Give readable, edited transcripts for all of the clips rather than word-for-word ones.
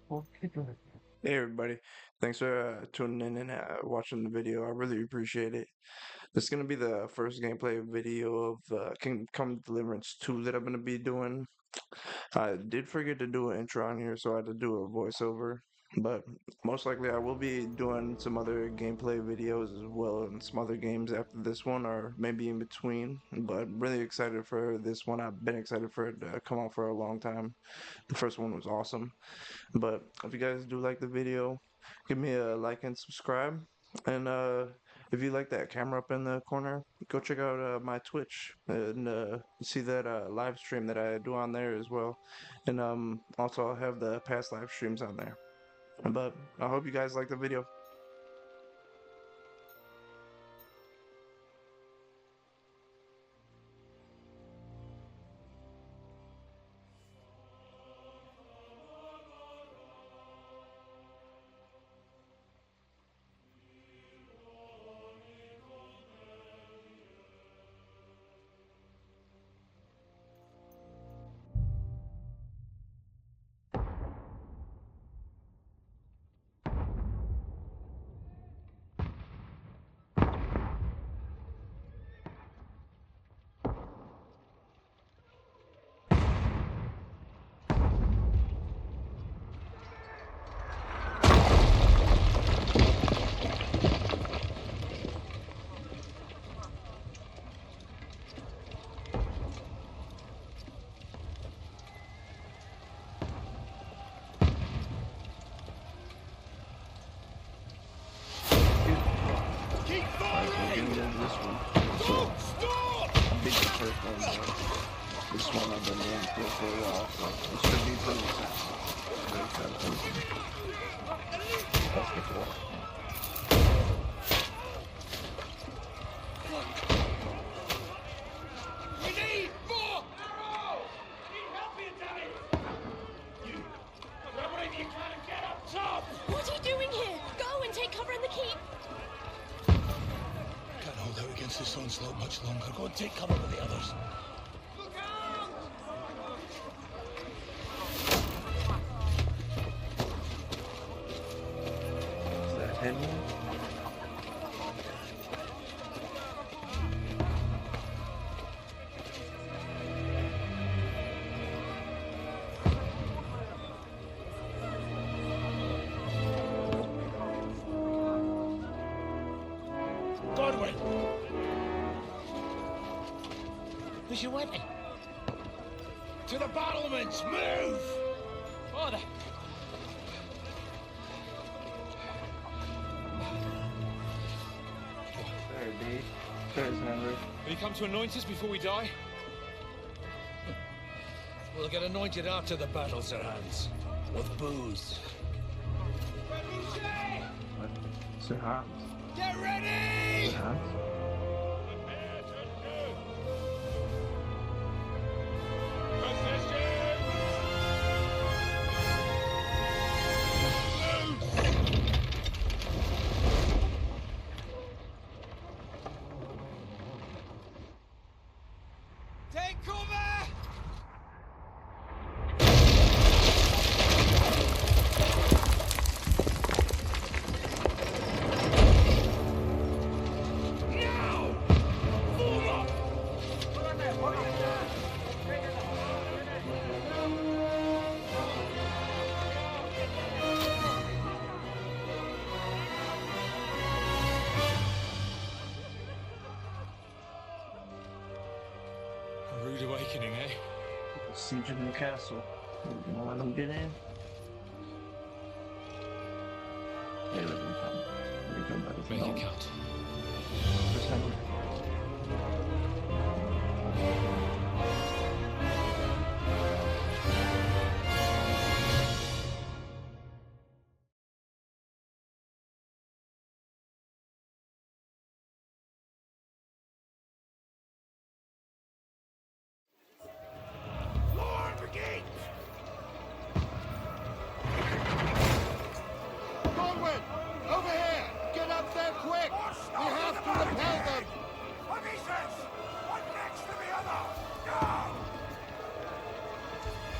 Hey everybody, thanks for tuning in and watching the video. I really appreciate it. This is going to be the first gameplay video of Kingdom Come Deliverance 2 that I'm going to be doing. I did forget to do an intro on here, so I had to do a voiceover. But most likely I will be doing some other gameplay videos as well and some other games after this one or maybe in between. But I'm really excited for this one. I've been excited for it to come out for a long time. The first one was awesome. But if you guys do like the video, give me a like and subscribe. And if you like that camera up in the corner, go check out my Twitch and see that live stream that I do on there as well. And also I'll have the past live streams on there. But I hope you guys like the video. Keep Alright, so we're firing! getting into this one. So, Don't stop! I beat the first one, this one I've been waiting for a while, so this should be pretty fast. Very fast. Let's get to work. We need more arrows! Need help here, damn it! You, grab whatever you can and get up top! What are you doing here? Go and take cover in the keep. Can't hold out against this onslaught much longer. Go and take cover with the others. Look out! Is that Henry? Godwin! Where's your weapon? To the battlements! Move! Father! There, D. There's Henry. Will you come to anoint us before we die? We'll get anointed after the battles are hands. With booze. What? Sir Hans. Get ready! Sir Hans? Take cover! Now! Form up! A rude awakening, eh? Siege in the castle. You don't let them get in? Hey, let them come. Let me come by this Make it moment. count. Where's Henry? Lord, brigade! Godwin! Over here! Get up there quick! We have to repel them! One next to the other! Go!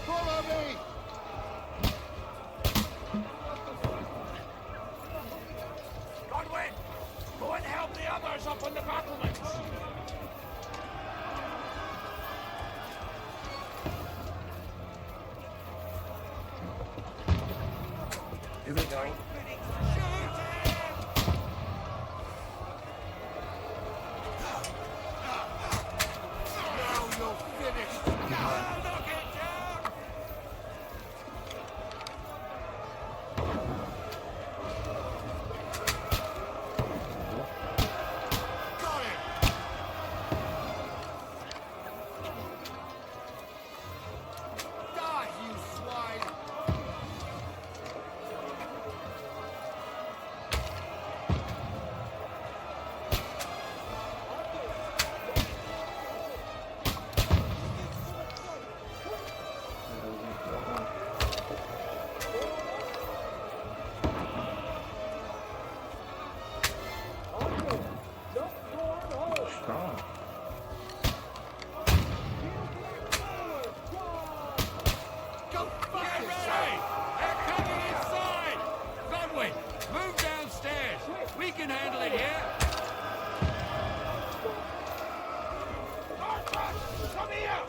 Follow me! Here we go. Now you're finished. Got it. Die, you swine. Strong. Go fuck yourself. They're coming inside! Godwin, move downstairs. We can handle it here. Come here!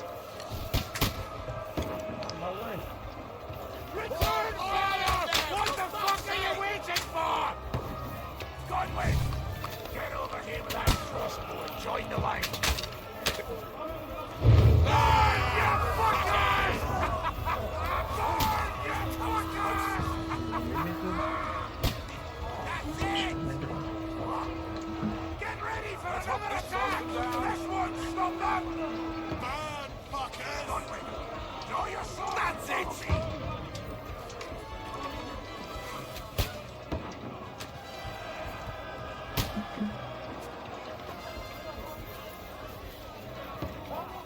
Return fire! What the fuck are you waiting for? Godwin, get over here with that crossbow and join the line. Burn, you fuckers! Burn, you fuckers! That's it! Get ready for another attack! This won't stop them! Burn, fuckers. Godwin, draw your sword! That's it!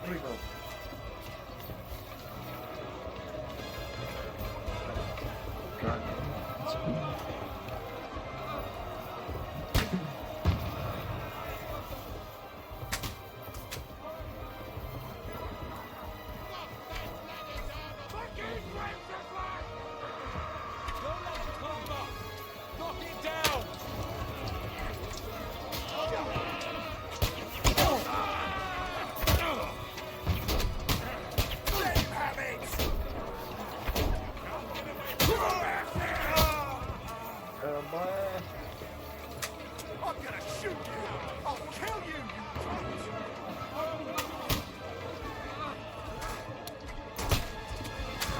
Here we go. God. Fucking Wenceslas! Don't let it climb up! Knock it down! Same habits! Boy. I'm gonna shoot you! I'll kill you, you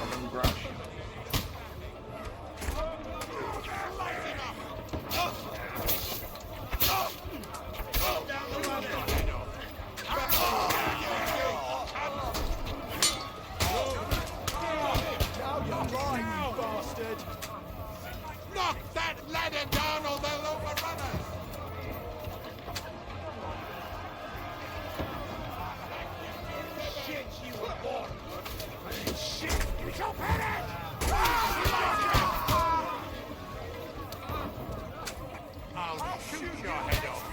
I'm in brush. Now you're lying, you bastard. Knock that ladder down or they'll overrun us. shit you were born! Shit! You shall perish! I'll shoot your head off!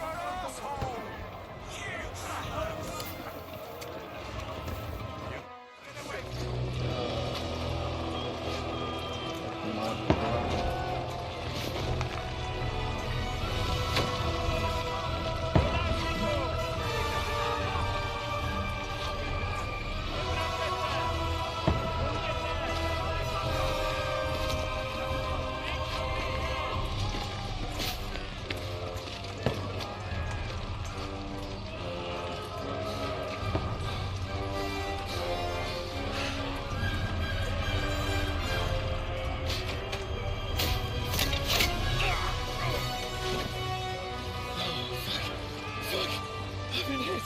I've been hit!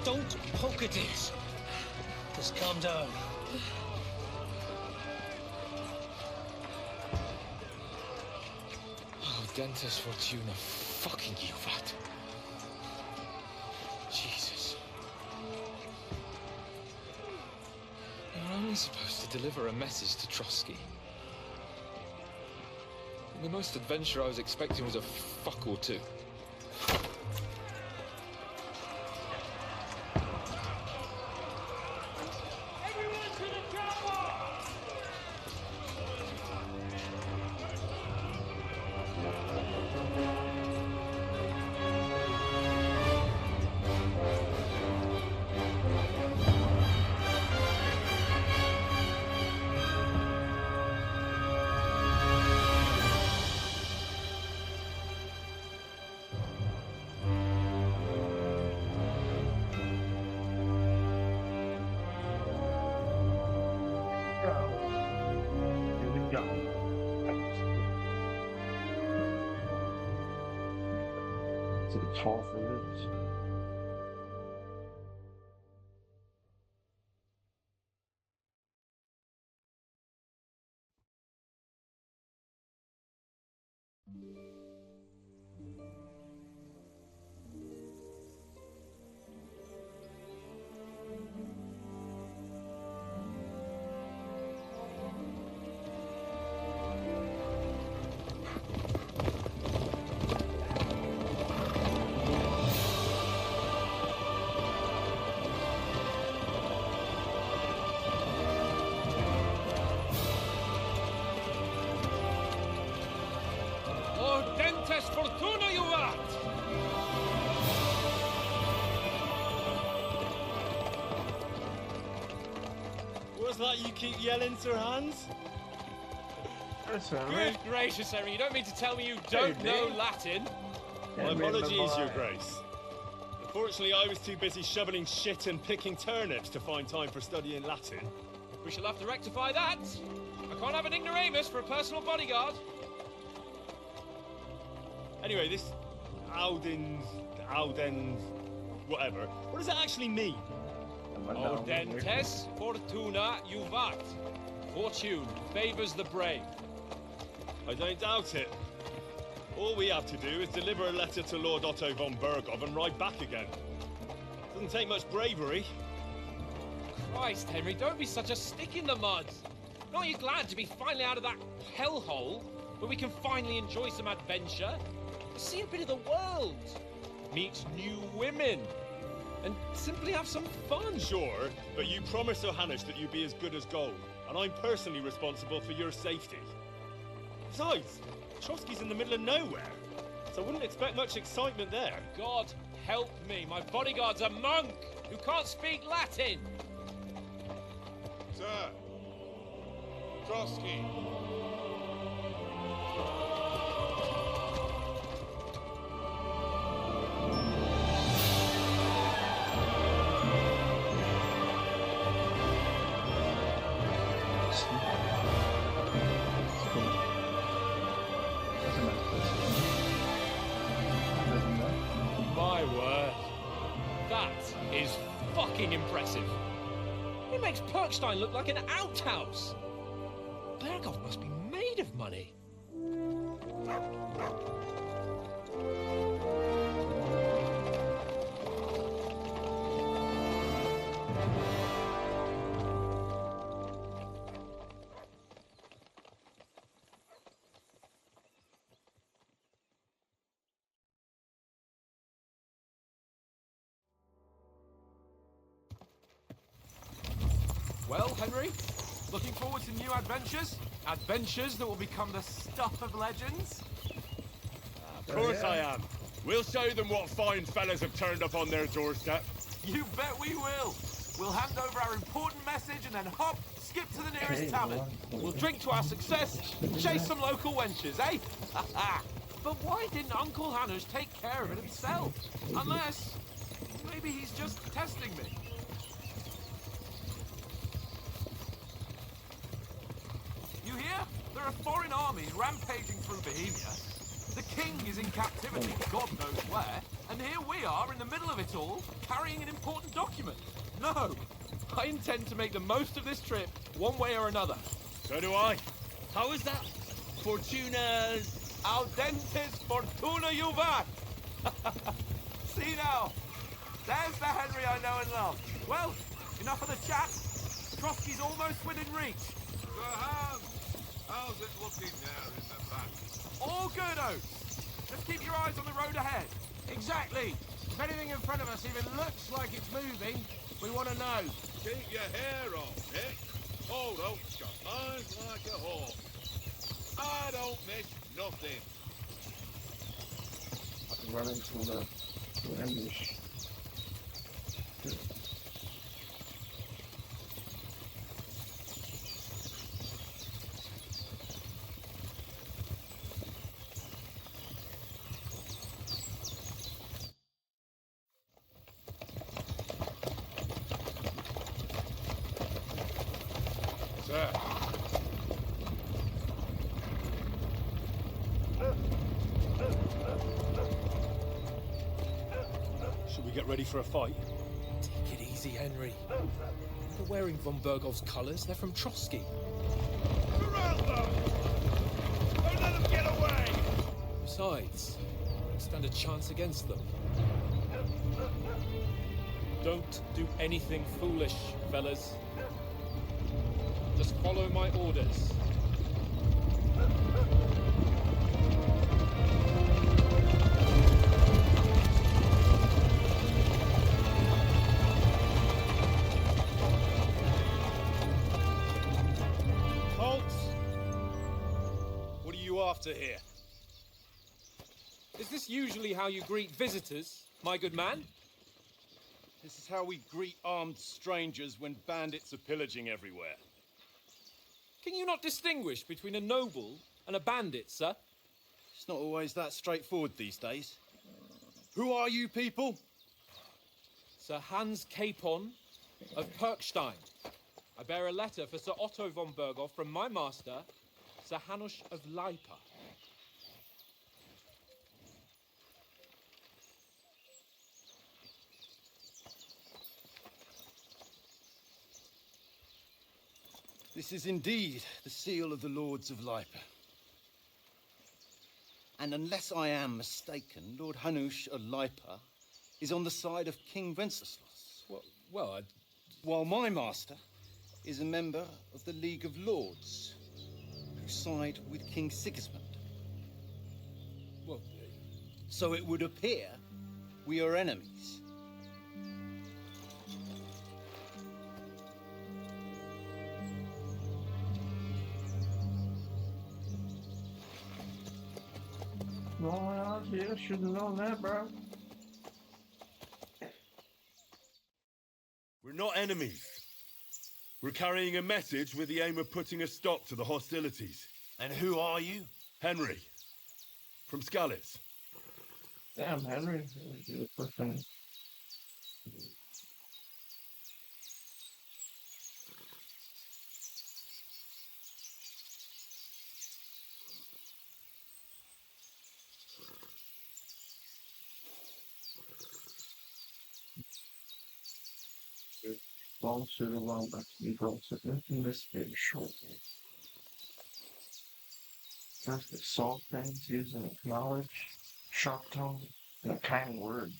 Don't poke at it! Just calm down. Oh, Dentes Fortuna, fucking you, rat. Jesus. You're only supposed to deliver a message to Trotsky. The most adventure I was expecting was a fuck or two. Everyone to the chopper! It's a tall for it. Ordentes fortuna juvat! What's that you keep yelling, Sir Hans? That's all Good right. gracious, Henry, you don't mean to tell me you don't know Latin? My apologies, Your Grace. Unfortunately, I was too busy shoveling shit and picking turnips to find time for studying Latin. We shall have to rectify that. I can't have an ignoramus for a personal bodyguard. Anyway, this Auden, whatever. What does that actually mean? Ordentes fortuna juvat. Fortune favors the brave. I don't doubt it. All we have to do is deliver a letter to Lord Otto von Bergov and ride back again. Doesn't take much bravery. Christ, Henry, don't be such a stick in the mud. Aren't you glad to be finally out of that hellhole where we can finally enjoy some adventure? See a bit of the world, meet new women, and simply have some fun. Sure, but you promised Johannes that you'd be as good as gold, and I'm personally responsible for your safety. Besides, Trotsky's in the middle of nowhere, so I wouldn't expect much excitement there. God help me, my bodyguard's a monk who can't speak Latin. Sir. Trotsky. My word, that is fucking impressive. It makes Perkstein look like an outhouse. Bergov must be made of money. Well, Henry, looking forward to new adventures? Adventures that will become the stuff of legends? Of course I am. We'll show them what fine fellas have turned up on their doorstep. You bet we will. We'll hand over our important message and then hop, skip to the nearest tavern. We'll drink to our success, chase some local wenches, eh? But why didn't Uncle Hannes take care of it himself? Unless, maybe he's just testing me. You hear? There are foreign armies rampaging through Bohemia. The king is in captivity, God knows where, and here we are in the middle of it all, carrying an important document. No, I intend to make the most of this trip, one way or another. So do I. How is that? Fortuna's... Audentes fortuna juvat! See now, there's the Henry I know and love. Well, enough of the chat. Trotsky's almost within reach. Sir Hans, how's it looking there in the back? All good, Oates. Just keep your eyes on the road ahead. Exactly. If anything in front of us even looks like it's moving, we want to know. Keep your hair on, Nick. Old Oak's got eyes like a hawk. I don't miss nothing. Running from the ambush. Sir. get ready for a fight? Take it easy, Henry. They're wearing von Bergov's colours. They're from Trotsky. Corral them! Don't let them get away! Besides, we stand a chance against them. Don't do anything foolish, fellas. Just follow my orders. Halt! What are you after here? Is this usually how you greet visitors, my good man? This is how we greet armed strangers when bandits are pillaging everywhere. Can you not distinguish between a noble and a bandit, sir? It's not always that straightforward these days. Who are you people? Sir Hans Capon of Perkstein. I bear a letter for Sir Otto von Berghoff from my master, Sir Hanush of Lipa. This is indeed the seal of the Lords of Lipa. And unless I am mistaken, Lord Hanush of Lipa is on the side of King Wenceslas. Well, While my master is a member of the League of Lords, who side with King Sigismund. well, So it would appear we are enemies. Well, yeah, should have known that, bro. We're not enemies. We're carrying a message with the aim of putting a stop to the hostilities. And who are you? Henry, from Skalitz. Damn, Henry. Long suit of long back to be brought to in this big short. First, the soft things using acknowledge, sharp tone, and a kind word.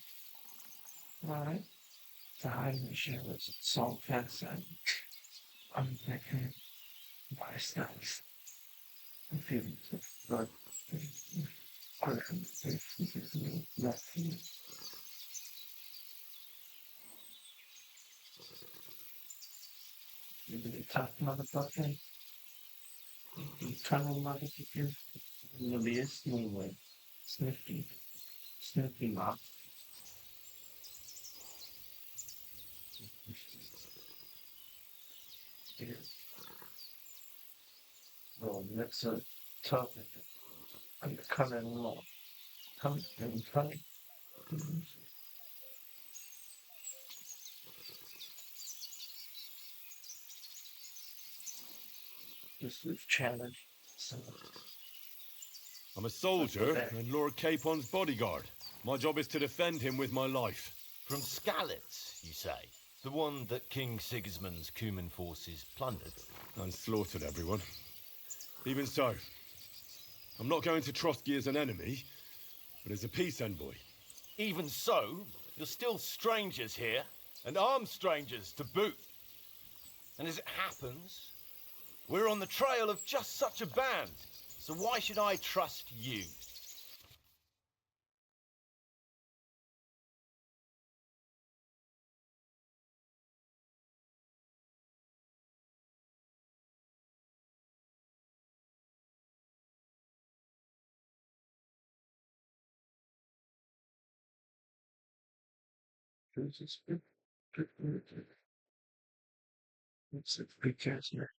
Alright? To hide the shadows, soft fence, and I'm thinking my steps. I'm feeling good. You really tough motherfucker. You tunnel motherfucker. You'll be a sneaky, sneaky mob. Here. Well, that's a tough. I'm coming along. Coming. This is challenge. So, I'm a soldier and Lord Capon's bodyguard. My job is to defend him with my life. From Skalitz, you say? The one that King Sigismund's Cuman forces plundered? And slaughtered everyone. Even so, I'm not going to Trotsky as an enemy, but as a peace envoy. Even so, you're still strangers here, and armed strangers to boot. And as it happens, we're on the trail of just such a band, so why should I trust you? it's a precursor.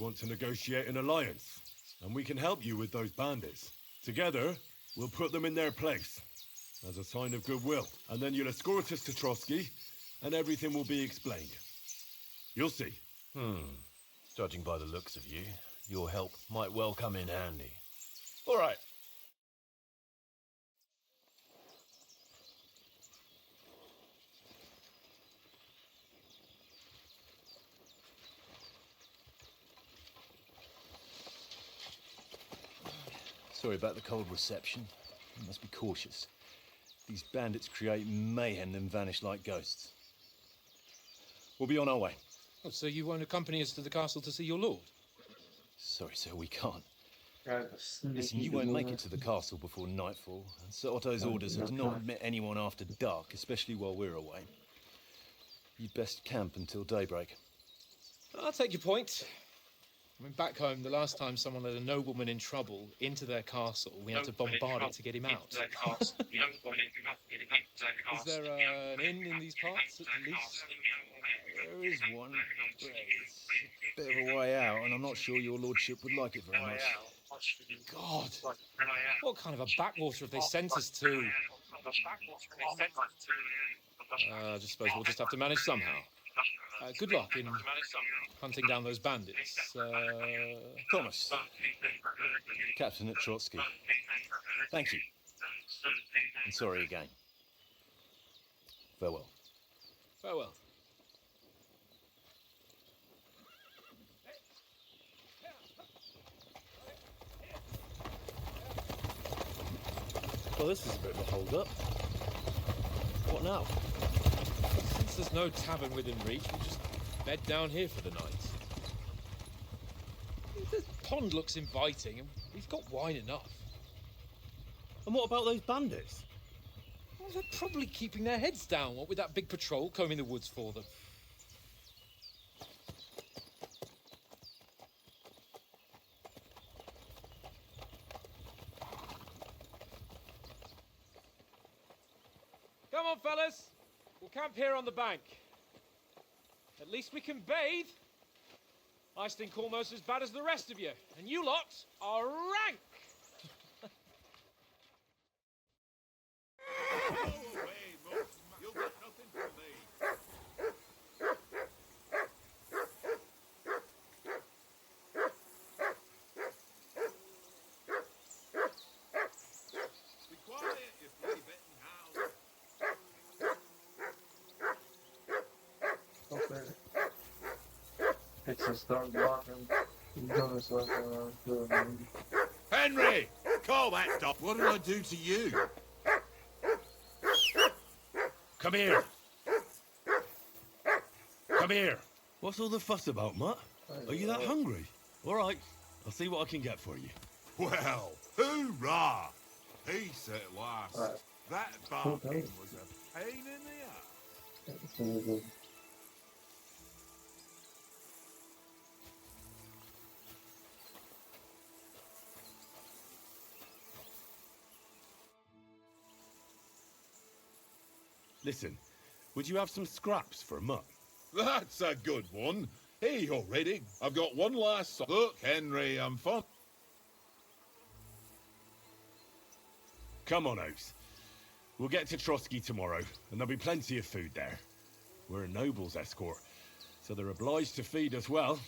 want to negotiate an alliance, and we can help you with those bandits. Together, we'll put them in their place, as a sign of goodwill. And then you'll escort us to Trotsky, and everything will be explained. You'll see. Judging by the looks of you, your help might well come in handy. All right. Sorry about the cold reception. You must be cautious. These bandits create mayhem then vanish like ghosts. We'll be on our way. Oh, so you won't accompany us to the castle to see your lord? Sorry, sir, we can't. Right, Listen, you won't make it to the castle before nightfall, and Sir Otto's orders are to not admit anyone after dark, especially while we're away. You'd best camp until daybreak. I'll take your point. I mean, back home, the last time someone let a nobleman in trouble into their castle, we had to bombard it to get him out. Is there an inn in these parts, at least? There is one, but it's a bit of a way out, and I'm not sure your lordship would like it very much. God, what kind of a backwater have they sent us to? I just suppose we'll just have to manage somehow. Good luck in hunting down those bandits. Thomas, Captain at Trotsky. Thank you. And sorry again. Farewell. Farewell. Well, this is a bit of a hold-up. What now? Since there's no tavern within reach, we'll just bed down here for the night. The pond looks inviting, and we've got wine enough. And what about those bandits? Well, they're probably keeping their heads down, what with that big patrol combing the woods for them. Come on, fellas. We'll camp here on the bank. At least we can bathe. I stink almost as bad as the rest of you, and you lot are rank. Go away, Mutt. You'll get nothing from me. Be quiet, you flea-bitten hound. okay. It's a start blocking. He's doing this like Henry! Call that dog. What did I do to you? Come here! Come here! What's all the fuss about, Mutt? Are you that hungry? All right, I'll see what I can get for you. Well, hoorah! Peace at last. Right. That barking was a pain in the ass. Listen, would you have some scraps for Mutt? That's a good one. Hey, already. I've got one last song. Look, Henry, I'm fond. Come on, Oaks. We'll get to Trotsky tomorrow, and there'll be plenty of food there. We're a noble's escort, so they're obliged to feed us well.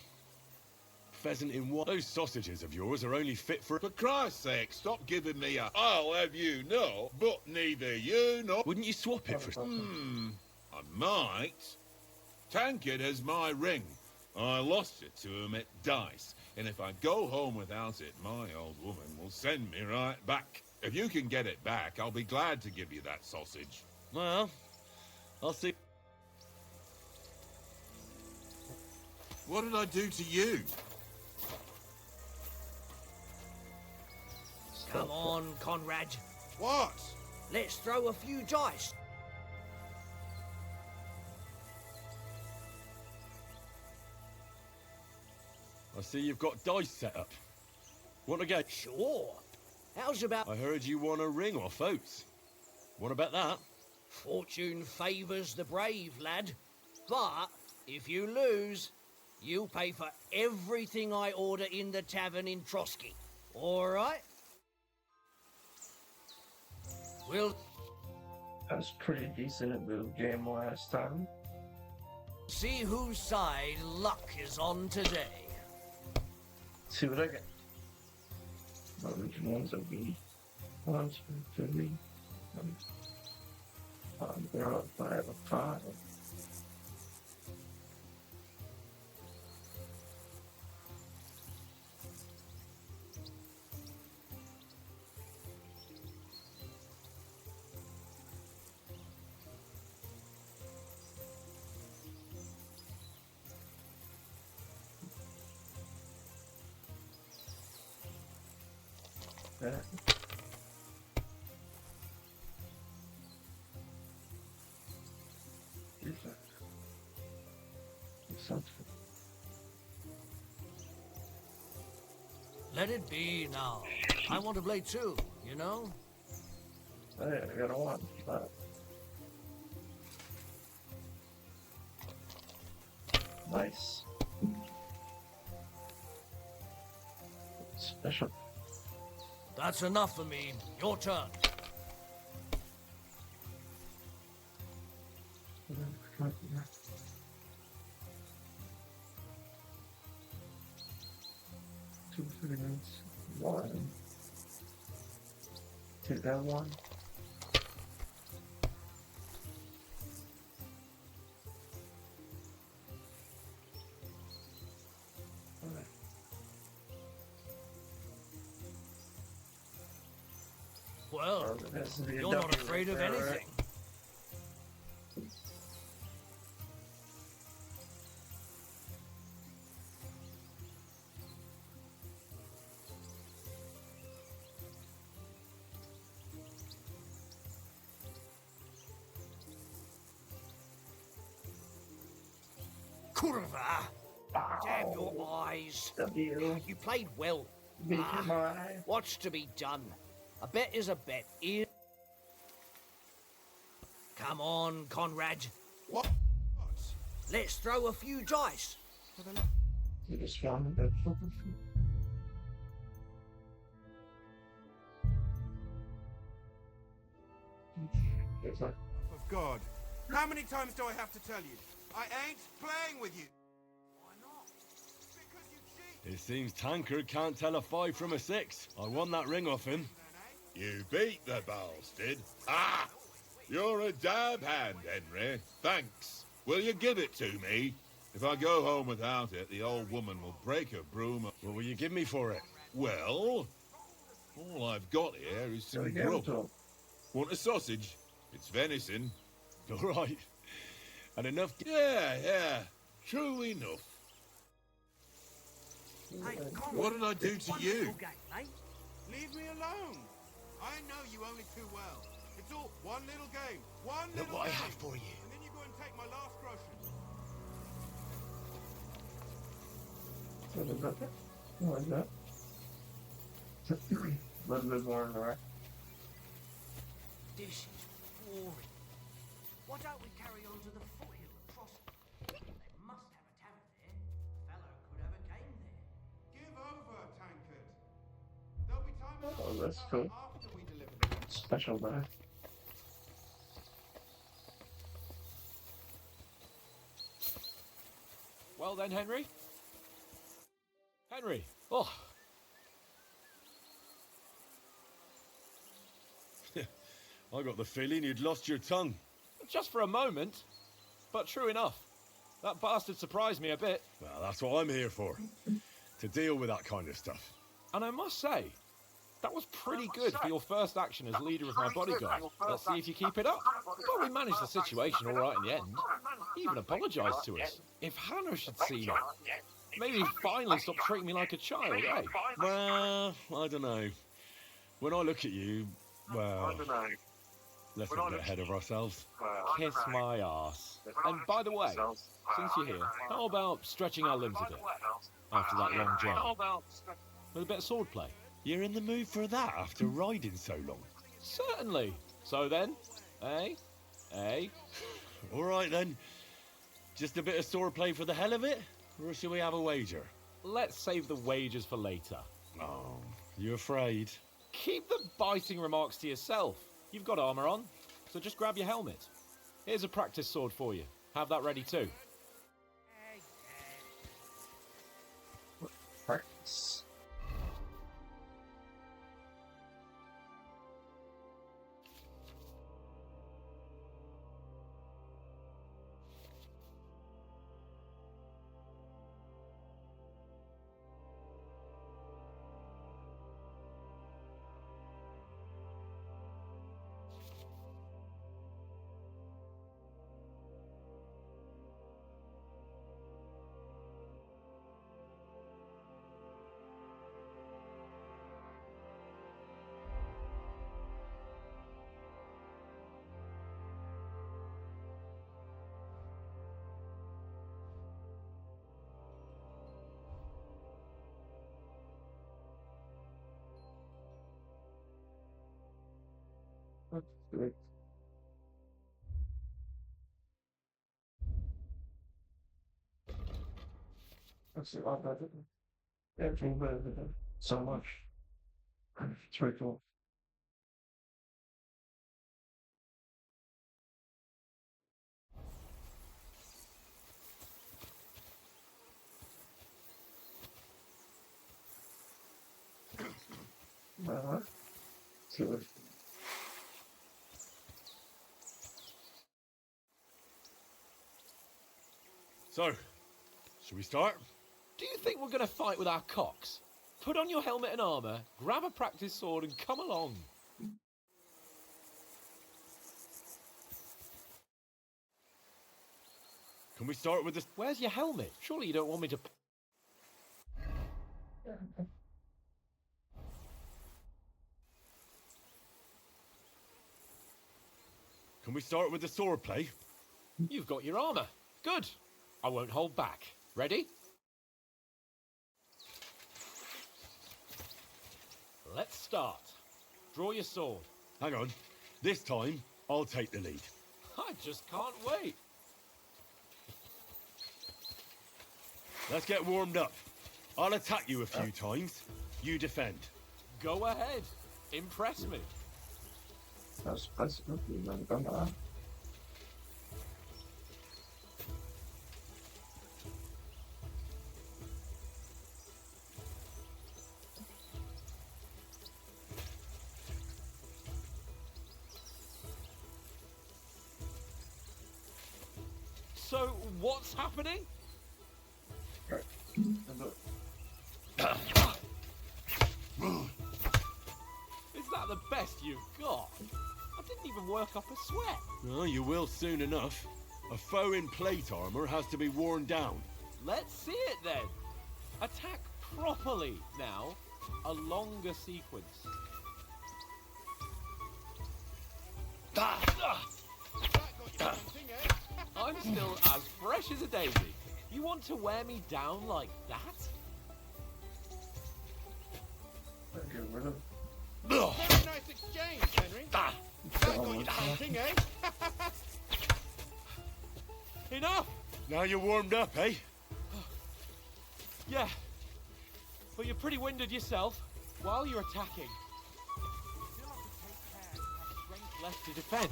Pheasant in what? Those sausages of yours are only fit for... For Christ's sake, stop giving me a I'll have you know, but neither you nor... Wouldn't you swap it for... I might. Tankard has my ring. I lost it to him at dice, and if I go home without it, my old woman will send me right back. If you can get it back, I'll be glad to give you that sausage. Well, I'll see. What did I do to you? Come on, Conrad. What? Let's throw a few dice. I see you've got dice set up. Want to go? Sure. How's about I heard you won a ring off Oates. Want to bet that? fortune favours the brave, lad? But if you lose, You pay for everything I order in the tavern in Trotsky. All right? We'll That was pretty decent at the game last time. see whose side luck is on today. See what I get. Which ones are we? 1, 2, 3. They're on 5 of 5. Yeah. Something. Let it be now. I want to play too, you know? Hey, I got a 1. But nice. Special. That's enough for me. Your turn. Two things. 1. Take that 1. Well, you're not afraid of anything. Kurva! Damn your eyes. W. You played well. What's to be done? A bet is a bet. Come on, Conrad. What? Let's throw a few dice. This one, that's For God. How many times do I have to tell you? I ain't playing with you. Why not? Because you cheat. It seems Tankard can't tell a 5 from a 6. I won that ring off him. You beat the bastard. Ah! You're a dab hand, Henry. Thanks. Will you give it to me? If I go home without it, the old woman will break her broom. What will you give me for it? Well, all I've got here is some grub. Want a sausage? It's venison. All right. And enough... Yeah. True enough. Hey, What did I do to you? Leave me alone. I know you only too well. It's all one little game. One Look little what I game. have for you. And then you go and take my last groceries. What is that? What is that? A little bit more in the right. This is boring. Why don't we carry on to the foothill across? They must have a tavern there. A fellow could have a game there. Give over, Tankard. There'll be time enough Oh, to that's cover cool. after we deliver them. Special die. Well then, Henry? Henry! Oh, I got the feeling you'd lost your tongue. just for a moment. But true enough. That bastard surprised me a bit. Well, that's what I'm here for. To deal with that kind of stuff. And I must say, that was pretty good for your first action as leader of my bodyguard. Let's see if you keep it up. But we managed the situation all right in the end. He even apologised to us. If Hannah should see that, maybe he'd finally stop treating me like a child, eh? Well, I don't know. When I look at you, well, let's not get ahead of ourselves. Kiss my arse. And by the way, since you're here, how about stretching our limbs a bit after that long journey? With a bit of swordplay? You're in the mood for that after riding so long. Certainly. So then, eh? Eh? All right then. Just a bit of swordplay for the hell of it? Or shall we have a wager? Let's save the wagers for later. Oh, you afraid? Keep the biting remarks to yourself. You've got armor on, so just grab your helmet. Here's a practice sword for you. Have that ready too. Practice. That's good. That's a lot better. Everything better than so much. It's very cool. Uh-huh. Good. So, shall we start? Do you think we're going to fight with our cocks? Put on your helmet and armor, grab a practice sword and come along. Can we start with this? Where's your helmet? Surely you don't want me to... Can we start with the sword play? You've got your armor. Good. I won't hold back. Ready? Let's start. Draw your sword. Hang on. This time, I'll take the lead. I just can't wait. Let's get warmed up. I'll attack you a few times. You defend. Go ahead. Impress me. That's really done that. So, what's happening? Is that the best you've got? I didn't even work up a sweat. Oh, you will soon enough. A foe in plate armor has to be worn down. Let's see it then. Attack properly now. A longer sequence. I'm still as fresh as a daisy. You want to wear me down like that? Get rid of Very nice exchange, Henry. That got you thinking, eh? Enough! Now you're warmed up, eh? Yeah. But you're pretty winded yourself while you're attacking. Still have to take care to have strength left to defend.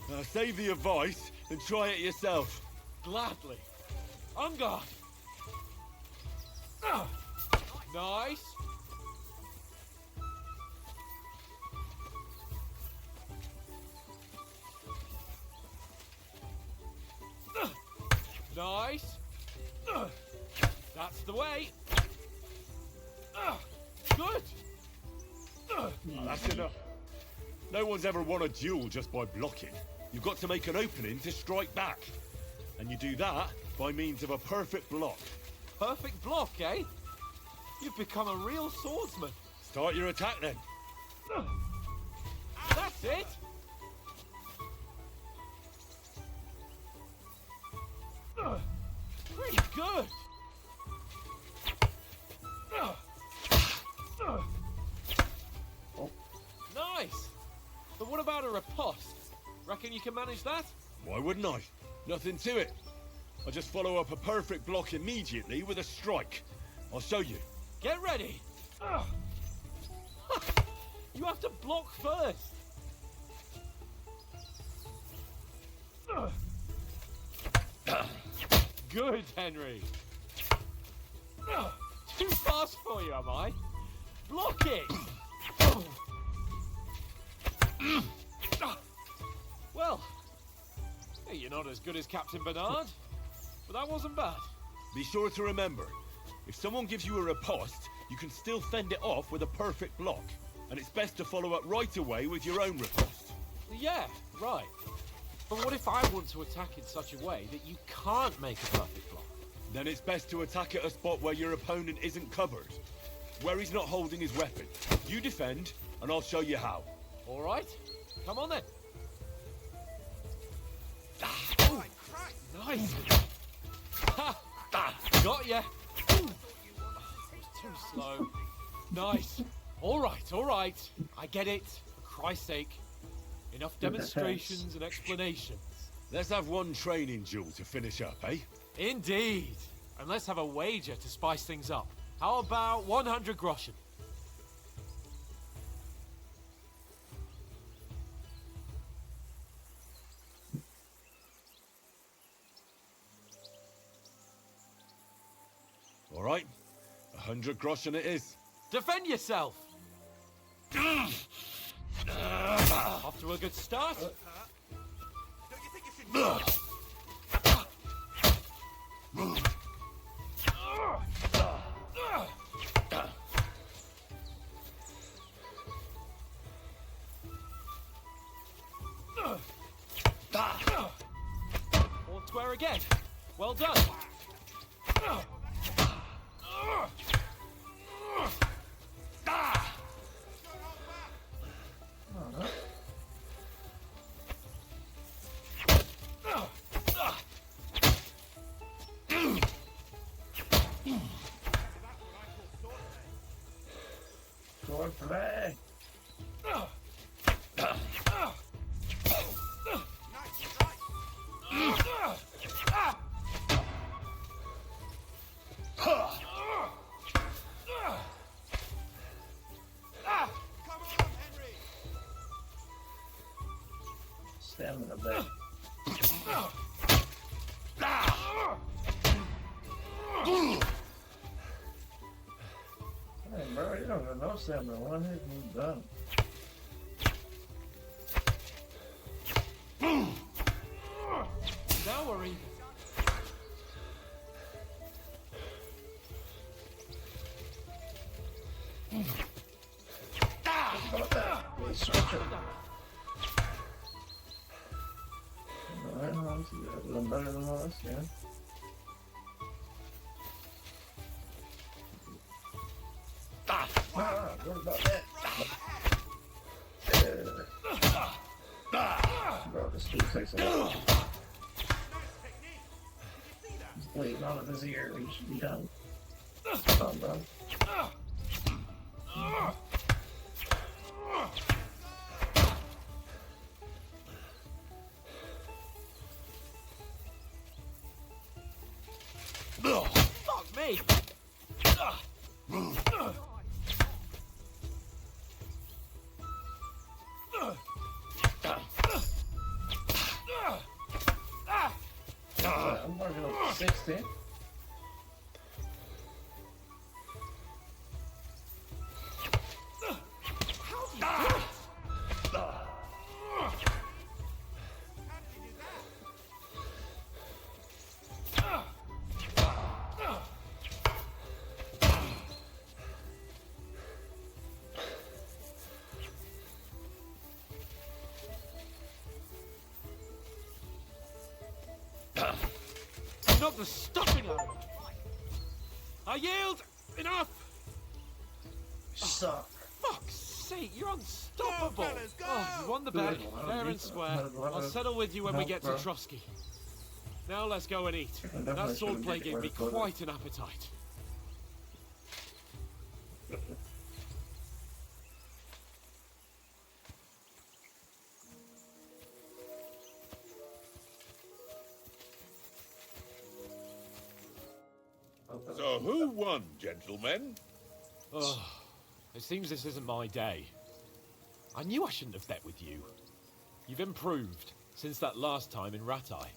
Now save the advice and try it yourself. Gladly. On guard. Nice. Nice. That's the way. Good. Oh, that's enough. No one's ever won a duel just by blocking. You've got to make an opening to strike back. And you do that by means of a perfect block. Perfect block, eh? You've become a real swordsman. Start your attack then. That's it. Pretty good. Nice. But what about a riposte? Reckon you can manage that? Why wouldn't I? Nothing to it. I just follow up a perfect block immediately with a strike. I'll show you. Get ready. Ugh. You have to block first. Ugh. Good, Henry. Ugh. Too fast for you, am I? Block it. Well, hey, you're not as good as Captain Bernard, but that wasn't bad. Be sure to remember, if someone gives you a riposte, you can still fend it off with a perfect block. And it's best to follow up right away with your own riposte. Yeah, right. But what if I want to attack in such a way that you can't make a perfect block? Then it's best to attack at a spot where your opponent isn't covered. Where he's not holding his weapon. You defend, and I'll show you how. All right, come on then. Nice. Ha! Got ya. Was too slow. Nice. All right. I get it. For Christ's sake. Enough demonstrations and explanations. Let's have one training duel to finish up, eh? Indeed. And let's have a wager to spice things up. How about 100 groschen? All right. 100 groschen it is. Defend yourself. Off to a good start. Don't you think you should... All square again. Well done. Sword play. Stamina back. Hey, bro, you don't have no stamina. One hit and you're done. Now we're even. Switch it. Alright, well, this is a little better than all this, yeah. What about that? Bro, this dude takes a lot. He's bleeding out of his ear. He should be done. Come on, bro. Fuck me. I'm marking up 60. Knock the stuffing out of it. I yield. Enough. Suck. Fuck's sake, you're unstoppable. Go, fellas, go! Oh, you won the bet, fair and square. I'll settle with you when we get to bro. Trotsky. Now let's go and eat. definitely That swordplay shouldn't gave me get rid of quite an appetite. So who won, gentlemen? Oh, it seems this isn't my day. I knew I shouldn't have bet with you. You've improved since that last time in Ratai.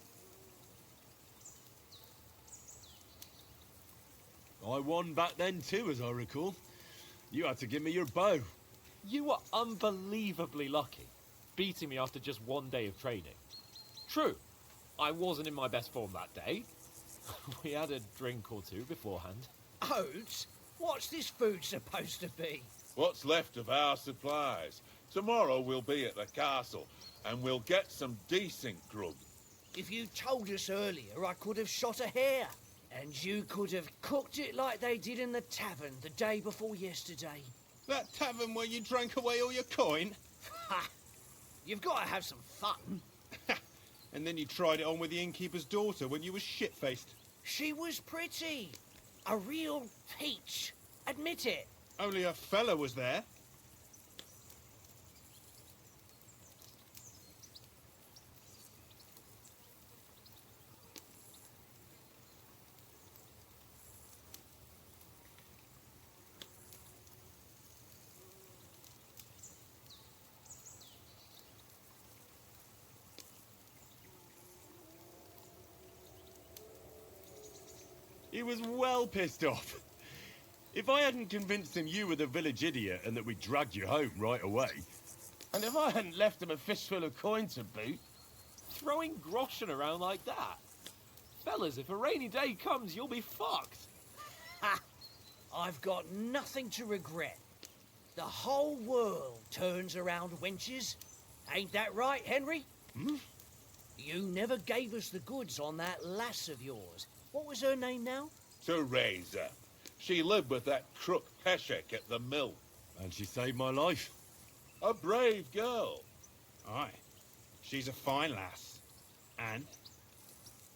I won back then too, as I recall. You had to give me your bow. You were unbelievably lucky, beating me after just one day of training. True, I wasn't in my best form that day. We had a drink or two beforehand. Oats? What's this food supposed to be? What's left of our supplies? Tomorrow we'll be at the castle, and we'll get some decent grub. If you told us earlier, I could have shot a hare. And you could have cooked it like they did in the tavern the day before yesterday. That tavern where you drank away all your coin? Ha! You've got to have some fun. And then you tried it on with the innkeeper's daughter when you were shit-faced. She was pretty. A real peach. Admit it. Only a fella was there. He was well pissed off. If I hadn't convinced him you were the village idiot and that we dragged you home right away, And if I hadn't left him a fistful of coin to boot, Throwing groschen around like that? Fellas, if a rainy day comes, you'll be fucked. Ha! I've got nothing to regret. The whole world turns around wenches. Ain't that right, Henry? Hmm? You never gave us the goods on that lass of yours. What was her name now? Teresa. She lived with that crook Peshek at the mill. and she saved my life. A brave girl. Aye. She's a fine lass. And?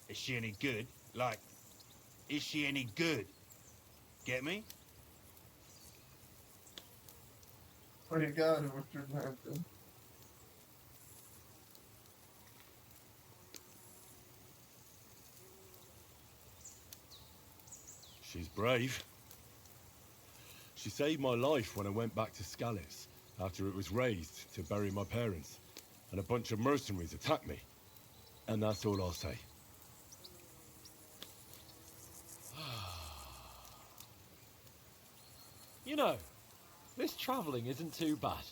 Is she any good? Like, is she any good? Get me? Oh, you got it. What's your name? She's brave. She saved my life when I went back to Scallis after it was raised to bury my parents, and a bunch of mercenaries attacked me. And that's all I'll say. You know, this travelling isn't too bad.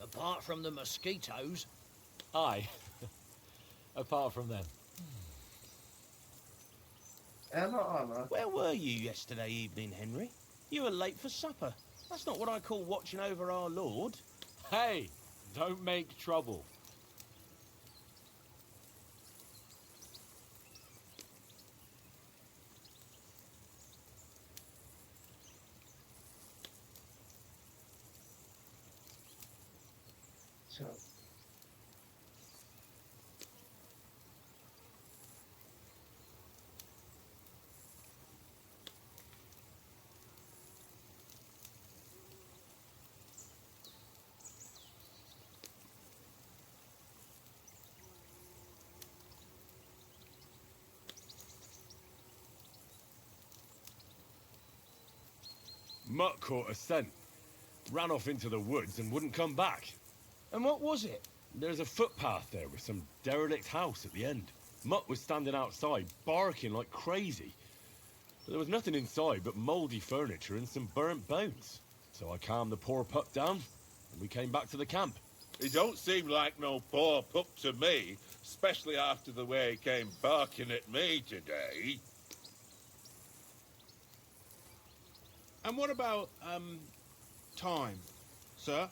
Apart from the mosquitoes. Aye. Apart from them. Anna. Where were you yesterday evening, Henry? You were late for supper. That's not what I call watching over our lord. Hey, don't make trouble. So. Mutt caught a scent, ran off into the woods and wouldn't come back. And what was it? There's a footpath there with some derelict house at the end. Mutt was standing outside, barking like crazy. But there was nothing inside but mouldy furniture and some burnt bones. So I calmed the poor pup down, and we came back to the camp. He don't seem like no poor pup to me, especially after the way he came barking at me today. And what about, time, sir?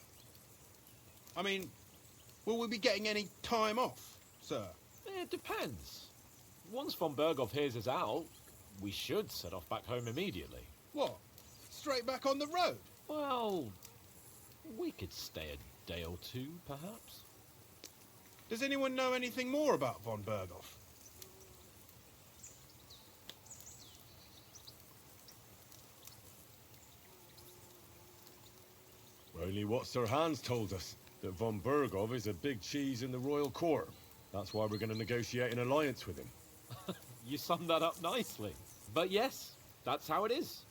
I mean, will we be getting any time off, sir? It depends. Once von Berghoff hears us out, we should set off back home immediately. What? Straight back on the road? Well, we could stay a day or two, perhaps. Does anyone know anything more about von Berghoff? Only what Sir Hans told us, that von Berghoff is a big cheese in the royal court. That's why we're going to negotiate an alliance with him. You summed that up nicely. But yes, that's how it is.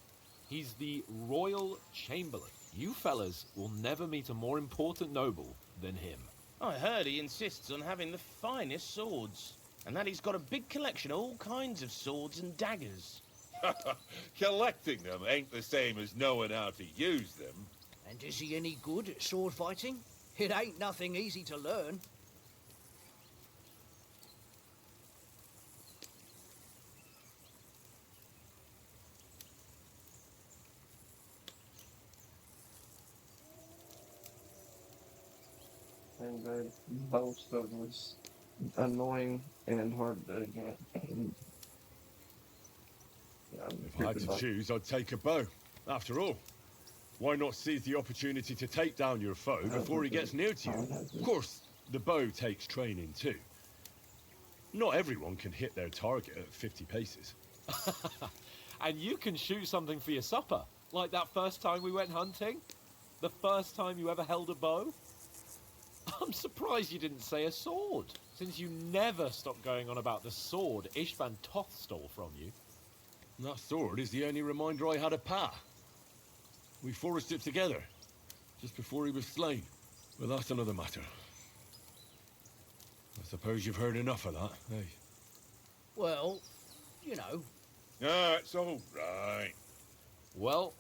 He's the Royal Chamberlain. You fellas will never meet a more important noble than him. I heard he insists on having the finest swords, and that he's got a big collection of all kinds of swords and daggers. Collecting them ain't the same as knowing how to use them. And is he any good at sword fighting? It ain't nothing easy to learn. And both of was annoying and hard to get. If I had to choose, I'd take a bow. After all, why not seize the opportunity to take down your foe before he gets near to you? Of course, the bow takes training too. Not everyone can hit their target at 50 paces. And you can shoot something for your supper, like that first time we went hunting? The first time you ever held a bow? I'm surprised you didn't say a sword, since you never stopped going on about the sword Ishvan Toth stole from you. That sword is the only reminder I had of Pa. We forged it together, just before he was slain. But that's another matter. I suppose you've heard enough of that, eh? Well, you know. Ah, it's all right. Well,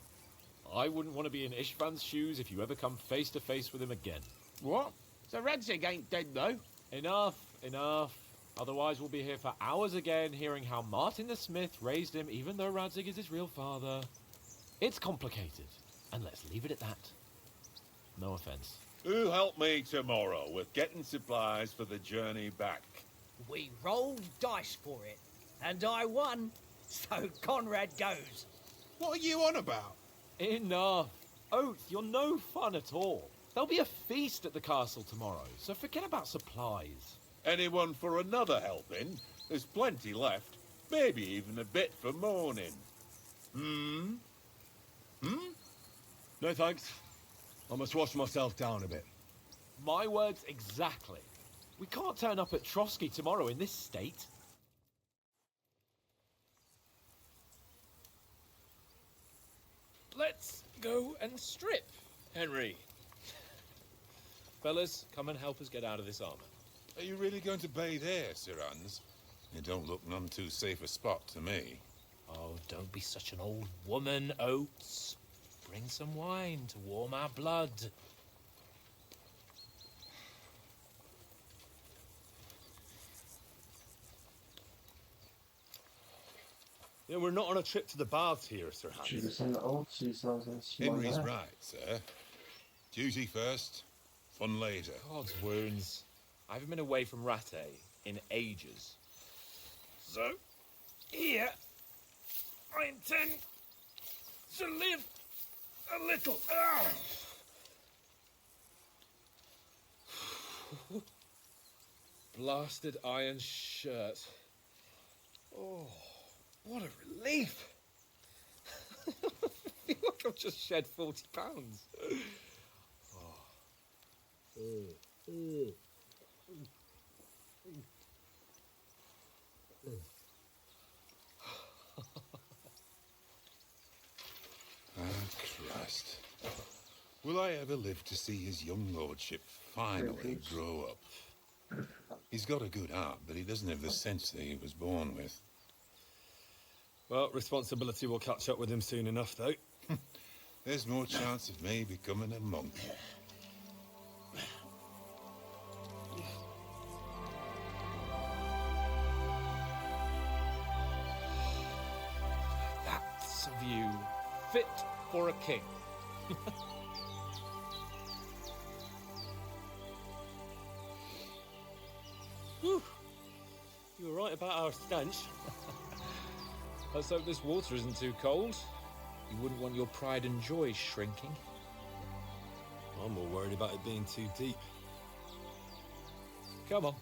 I wouldn't want to be in Ishvan's shoes if you ever come face to face with him again. What? So Radzig ain't dead, though? Enough, enough. Otherwise we'll be here for hours again hearing how Martin the Smith raised him even though Radzig is his real father. It's complicated, and let's leave it at that. No offense. Who'll help me tomorrow with getting supplies for the journey back? We rolled dice for it, and I won, so Conrad goes. What are you on about? Enough. Oath, you're no fun at all. There'll be a feast at the castle tomorrow, so forget about supplies. Anyone for another helping? There's plenty left. Maybe even a bit for morning. No thanks. I must wash myself down a bit. My words exactly. We can't turn up at Trotsky tomorrow in this state. Let's go and strip, Henry. Fellas, come and help us get out of this armor. Are you really going to bathe here, Sir Hans? It don't look none too safe a spot to me. Oh, don't be such an old woman, Oates. Bring some wine to warm our blood. Yeah, we're not on a trip to the baths here, Sir Hans. Henry's right, sir. Duty first, fun later. God's wounds. I haven't been away from Rattay in ages. So, here, I intend to live a little. Blasted iron shirt. Oh, what a relief. I feel like I've just shed 40 pounds. Christ. Will I ever live to see his young lordship finally grow up? He's got a good heart, but he doesn't have the sense that he was born with. Well, responsibility will catch up with him soon enough, though. There's more chance of me becoming a monk. That's a view fit for a king. Whew. You were right about our stench. Let's hope this water isn't too cold. You wouldn't want your pride and joy shrinking. I'm more worried about it being too deep. Come on.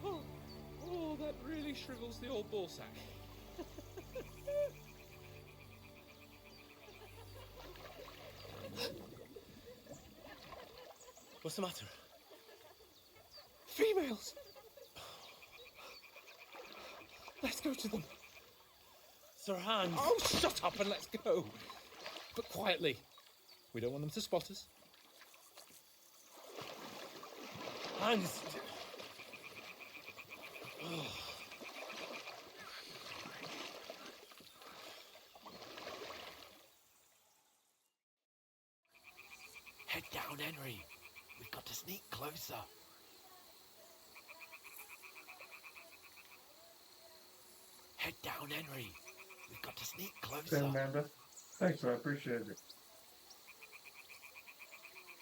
Oh, that really shrivels the old ball sack. What's the matter? Females! Let's go to them. Sir Hans. Oh, shut up and let's go. But quietly. We don't want them to spot us. Hans. Head down, Henry. We've got to sneak closer. Head down, Henry. We've got to sneak closer. Hey, Amanda. Thanks, I appreciate it.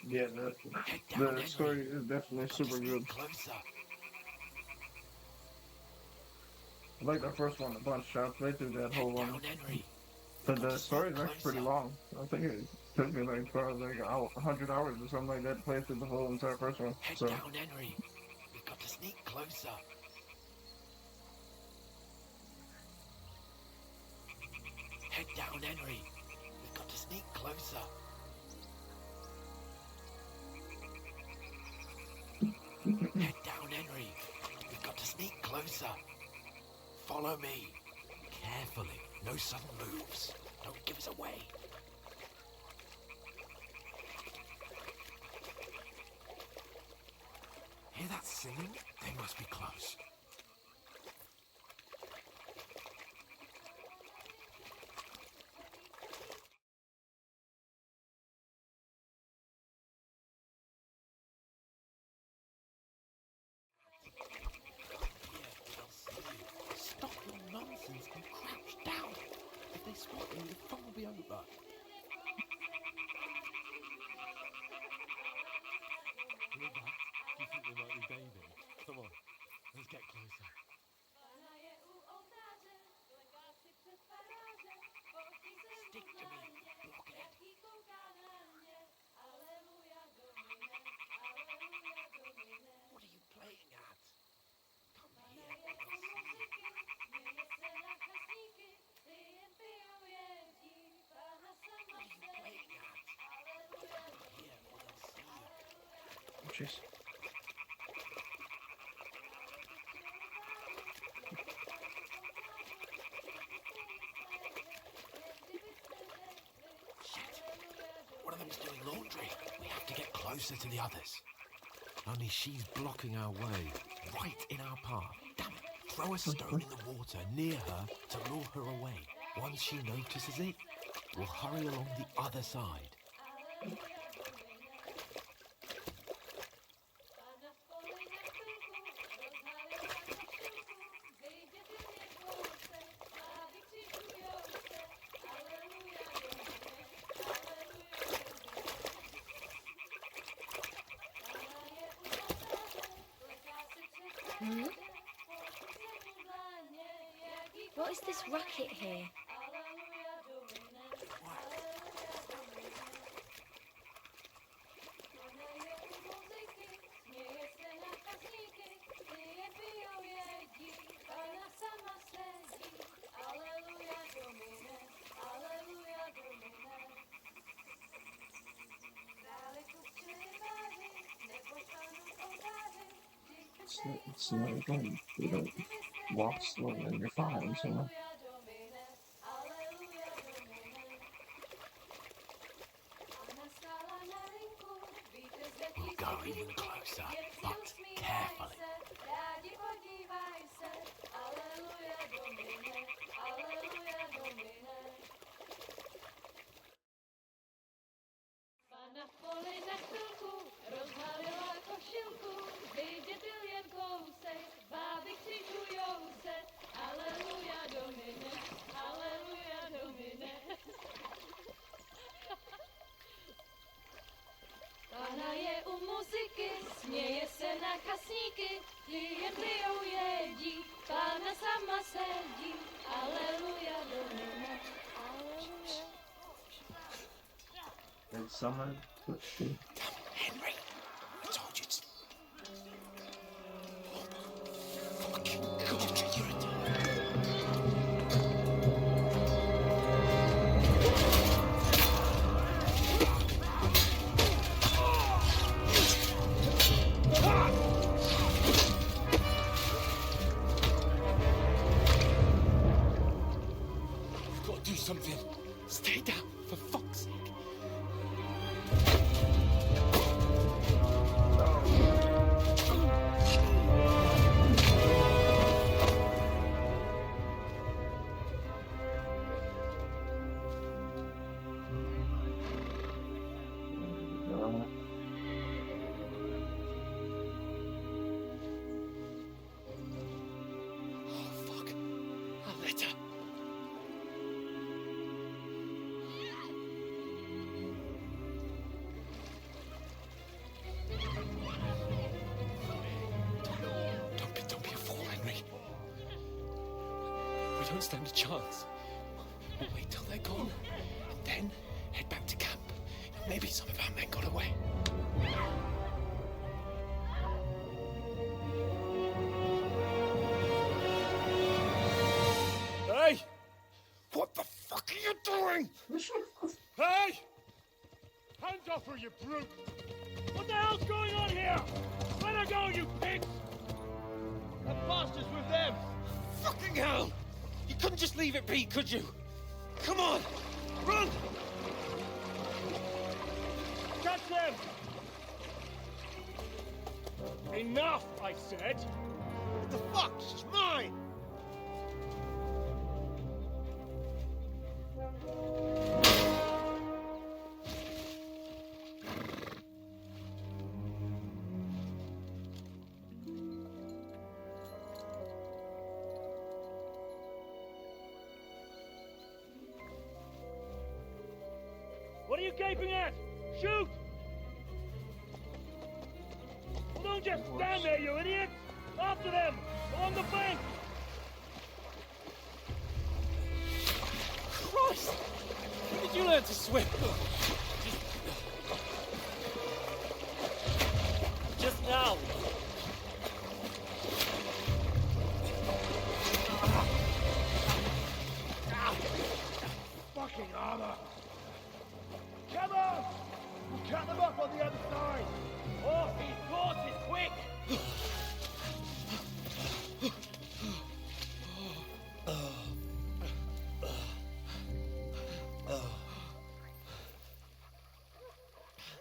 Yeah, the story is definitely super good. Closer. I like the first one a bunch. I played through that whole one. But the story is actually pretty long. I think it took me like 100 hours or something like that to play through the whole entire first one. Head So down, Henry. We've got to sneak closer. Head down, Henry. We've got to sneak closer. Head down, Henry. We've got to sneak closer. Follow me. Carefully. No sudden moves. Don't give us away. Hear that singing? They must be close. Stop your nonsense and crouch down. If they spot you, the fun will be over. Look back. Do you think they might be bathing? Come on, let's get closer. Stick to me, blockhead. What are you playing at? Come here, or I'll see you. What are you playing at? Come here, or I'll see you. Oh, jeez. Shit! One of them's doing laundry. We have to get closer to the others. Only she's blocking our way, right in our path. Damn it! Throw a stone in the water near her to lure her away. Once she notices it, we'll hurry along the other side. What is this racket here? It's not fun. You don't walk slow and you're fine, so. We'll go even closer, but carefully. Pána je u muziky, směje se na kasníky, ty jen pijou jedí, Pána sama sedí, aleluja domine, aleluja. It's summer. Henry, I told you to... Fucking God, you're a... don't stand a chance. We'll wait till they're gone, and then head back to camp. Maybe some of our men got away. Hey! What the fuck are you doing? Hey! Hands off her, you brute! What the hell's going on here? Let her go, you pigs! That bastard's with them! Fucking hell! You couldn't just leave it be, could you? Come on! Run! Catch them! Enough, I said! What the fuck? She's mine! What are you gaping at? Shoot! Well, don't just stand there, you idiots! After them! Along the bank! Christ! When did you learn to swim? Just now! Fucking armor! Come on! We'll cut them up on the other side! Oh, these horses, quick!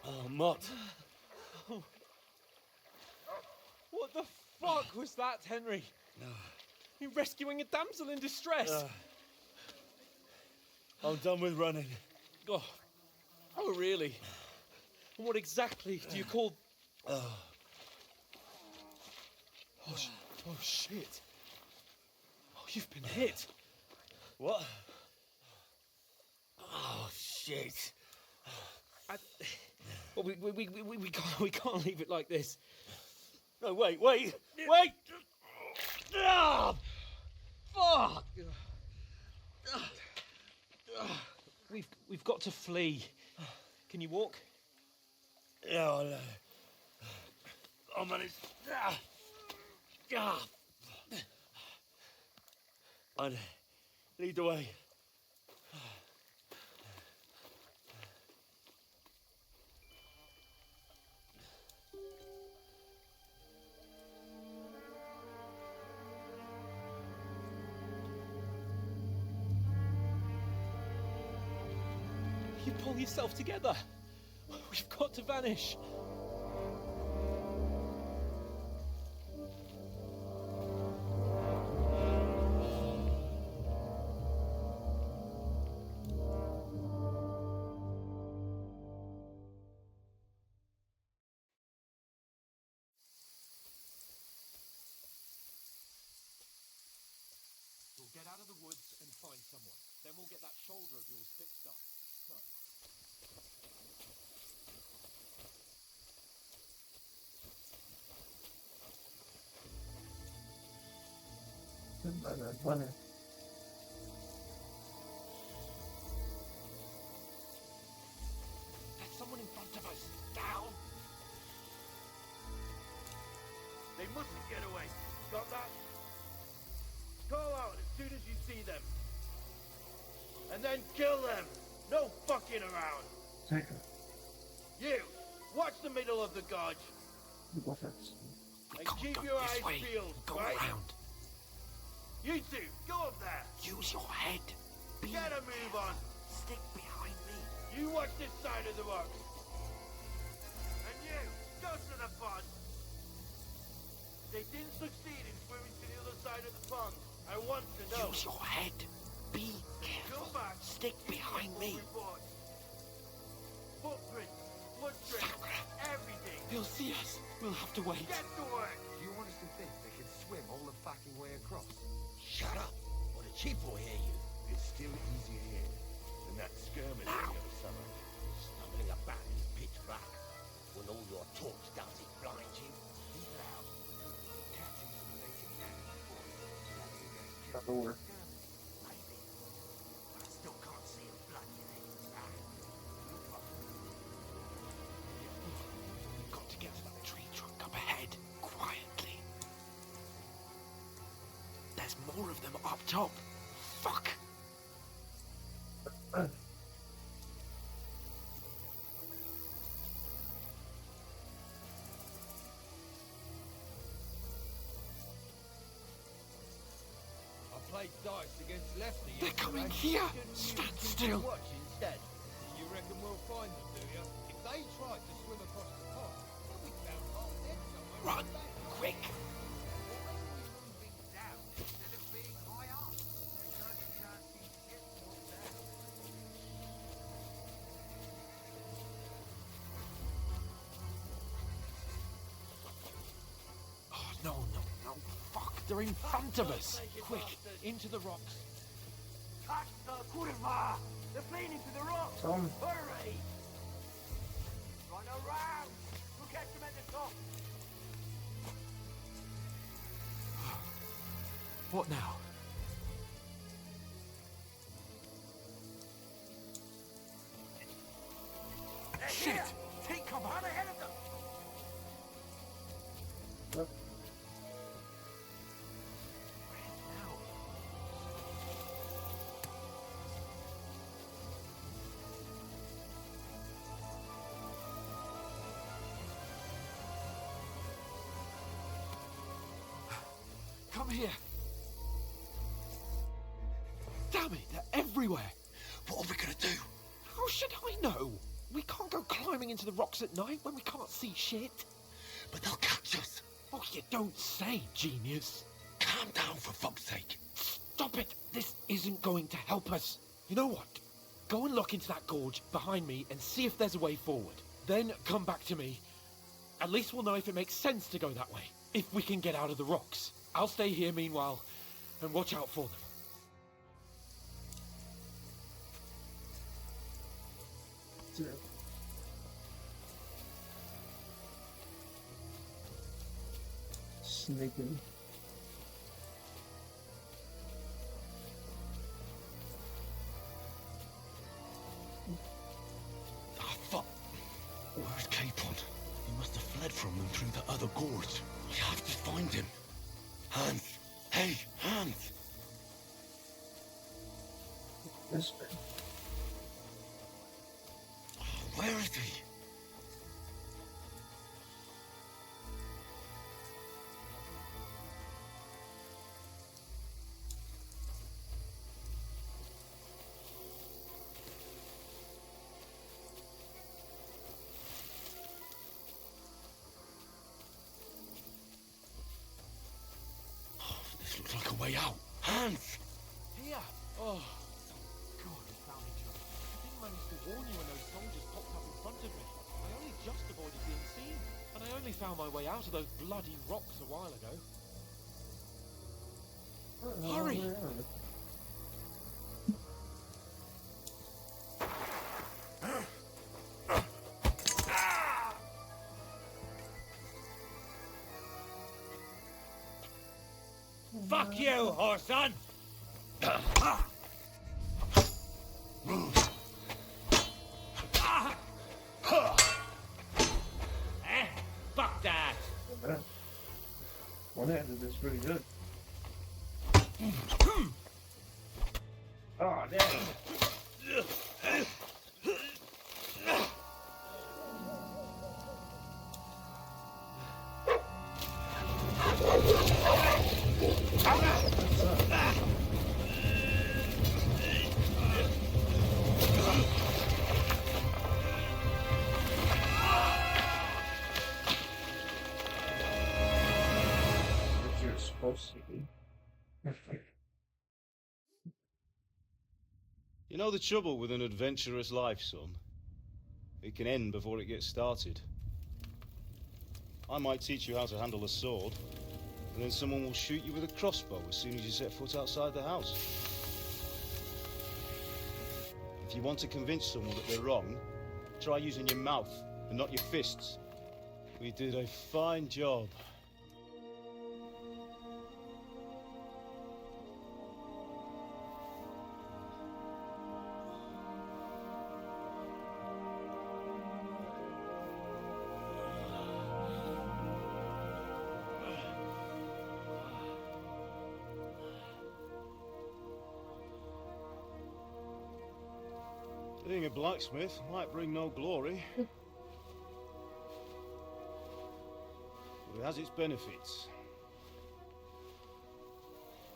Oh, Mott. What the fuck was that, Henry? You rescuing a damsel in distress? I'm done with running. Oh, oh, really? And what exactly do you call... Oh, oh, shit. Oh, you've been hit. What? Oh, shit. Well, we can't leave it like this. No, wait! Ah! Fuck! We've got to flee. Can you walk? Yeah, I'll manage. I'd lead the way. You pull yourself together. We've got to vanish. We'll get out of the woods and find someone. Then we'll get that shoulder of yours fixed up. So. There's someone in front of us. Down. They mustn't get away. Got that? Call out as soon as you see them. And then kill them. No fucking around. You, watch the middle of the gorge. And keep your eyes peeled, right? Around. You two, go up there. Use your head. Get a move on. Stick behind me. You watch this side of the rocks. And you, go to the pond. They didn't succeed in swimming to the other side of the pond. I want to know. Use your head. Be careful. Go back. Stick behind me. Reports. Footprints, footprints, everything. They'll see us. We'll have to wait. Get to work. Do you honestly think they can swim all the fucking way across? Shut up, or the chief will hear you. It's still easier here than that skirmish the other summer. Stumbling about in the pitch black. When all your talk does it blind you. Be loud. Captain's related Door. top. Fuck! I played dice against Lefty. They're coming here! Stand still! Watch instead. You reckon we'll find them, do you? If they tried to swim across the pond, they'll be found half dead somewhere. Run! Quick! Oh, no, fuck, they're in front of us! Quick, into the rocks. Catch the curva! They're playing into the rocks! Tom. Hurry! Run around! We'll catch them at the top! What now? Shit! Take cover! I'm ahead of them! Come here! Damn it, they're everywhere! What are we gonna do? How should I know? We can't go climbing into the rocks at night when we can't see shit. But they'll catch us. Oh, you don't say, genius. Calm down, for fuck's sake. Stop it! This isn't going to help us. You know what? Go and look into that gorge behind me and see if there's a way forward. Then come back to me. At least we'll know if it makes sense to go that way. If we can get out of the rocks. I'll stay here meanwhile and watch out for them. Sneaking. Ah, fuck. Where's Capon? He must have fled from them through the other gorge. We have to find him. Hans! Hey, Hans! This way. Where is he? This looks like a way out. Hans! Here! Oh, God, we found each other. I didn't manage to warn you when those soldiers popped up in front of me. I only just avoided being seen. And I only found my way out of those bloody rocks a while ago. Hurry! Fuck you, whoreson! Fuck that! One-handed is pretty good. Oh, damn. What you're supposed to be. You know the trouble with an adventurous life, son? It can end before it gets started. I might teach you how to handle a sword, and then someone will shoot you with a crossbow as soon as you set foot outside the house. If you want to convince someone that they're wrong, try using your mouth and not your fists. We did a fine job. Being a blacksmith might bring no glory, but it has its benefits.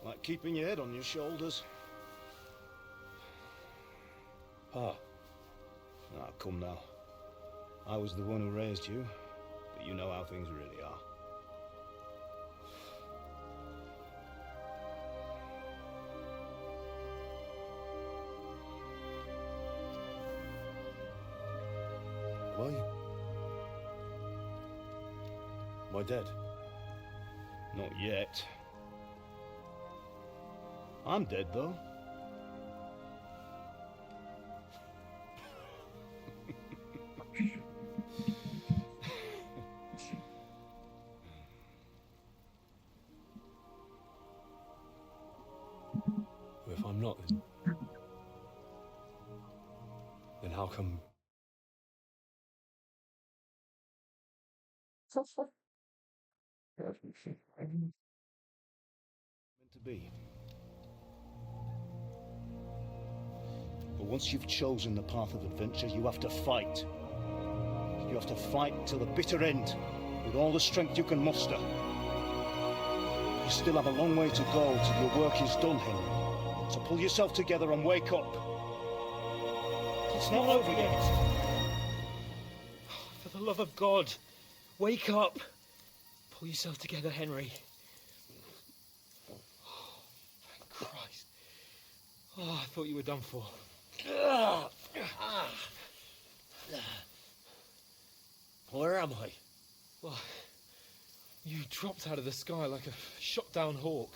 Like keeping your head on your shoulders. Pa. Ah, come now. I was the one who raised you, but you know how things really are. Am I dead? Not yet. I'm dead, though. If I'm not, then how come... meant to be. But once you've chosen the path of adventure, you have to fight. You have to fight till the bitter end, with all the strength you can muster. You still have a long way to go till your work is done, Henry. So pull yourself together and wake up. It's not over yet. For the love of God, wake up. Pull yourself together, Henry. Oh, thank Christ. Oh, I thought you were done for. Where am I? Well, you dropped out of the sky like a shot-down hawk.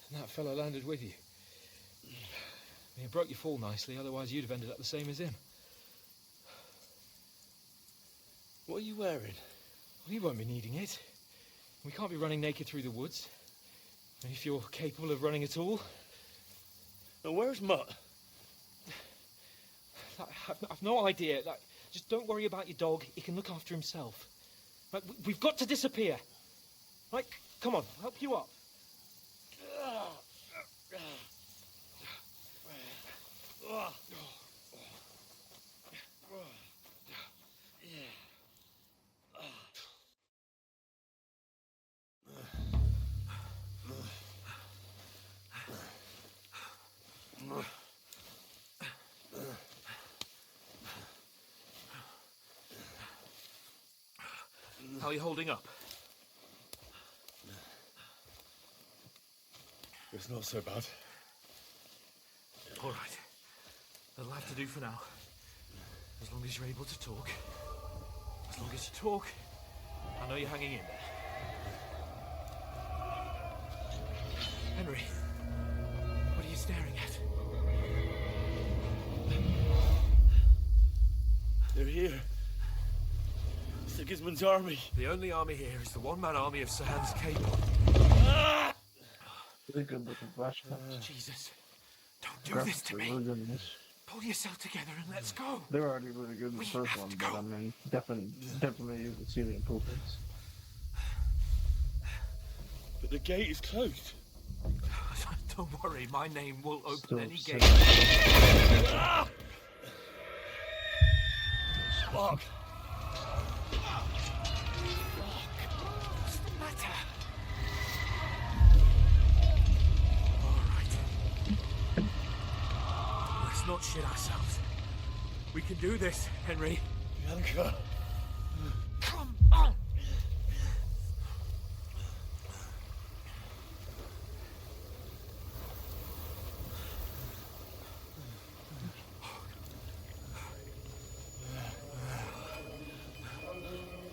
And that fella landed with you. You broke your fall nicely, otherwise you'd have ended up the same as him. What are you wearing? Well, you won't be needing it. We can't be running naked through the woods. If you're capable of running at all. And where's Mutt? I've no idea. Just don't worry about your dog. He can look after himself. We've got to disappear. Right, come on, I'll help you up. How are you holding up? It's not so bad. All right. That'll have to do for now. As long as you're able to talk. As long as you talk, I know you're hanging in there. Henry, what are you staring at? They're here. Sigismund's army. The only army here is the one-man army of Sir Hans Cable. Jesus, don't do this to me. Pull yourself together and let's go. They're already really good in the first one, but I mean, definitely you can see the improvements. But the gate is closed. Don't worry, my name will open Still any sick. gate. Fuck. What's the matter? All right. Let's not shit ourselves. We can do this, Henry. Bianca. Come on!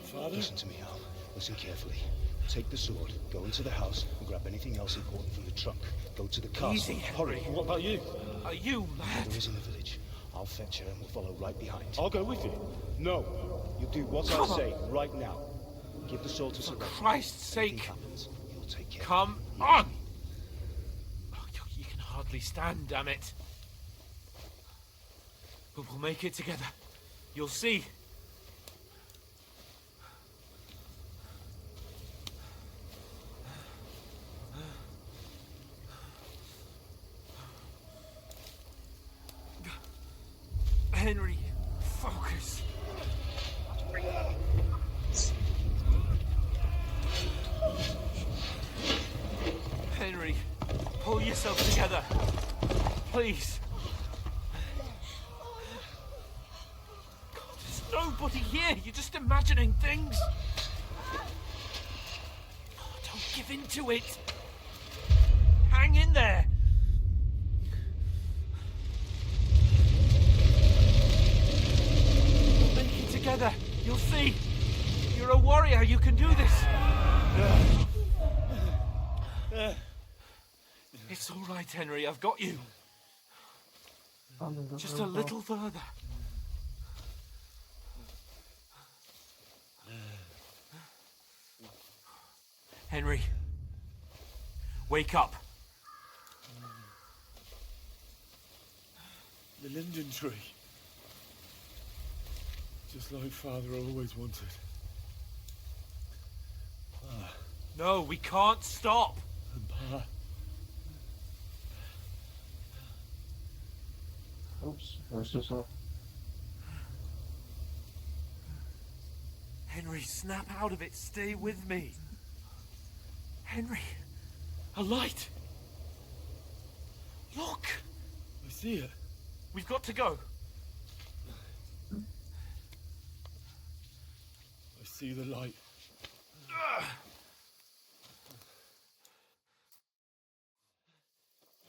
Father? Listen to me, Al. Listen carefully. Take the sword, go into the house, and grab anything else important from the trunk. Go to the castle. Easy, Hurry. Henry. What about you? You, lad. Mother is in the village. I'll fetch her and we'll follow right behind. I'll go with you. No. You do what I say right now. Give the sword to Sir For Reginald. Christ's Anything sake. happens, he'll take care. Come on! Oh, you can hardly stand, damn it. But we'll make it together. You'll see. please. God, there's nobody here. You're just imagining things. Oh, don't give in to it. Hang in there. We'll make it together. You'll see. You're a warrior. You can do this. It's all right, Henry. I've got you. Just a little further. Henry, wake up. The linden tree. Just like Father always wanted. No, we can't stop. And Pa. Oops, that's just all. Henry, snap out of it. Stay with me. Henry, a light. Look. I see it. We've got to go. I see the light.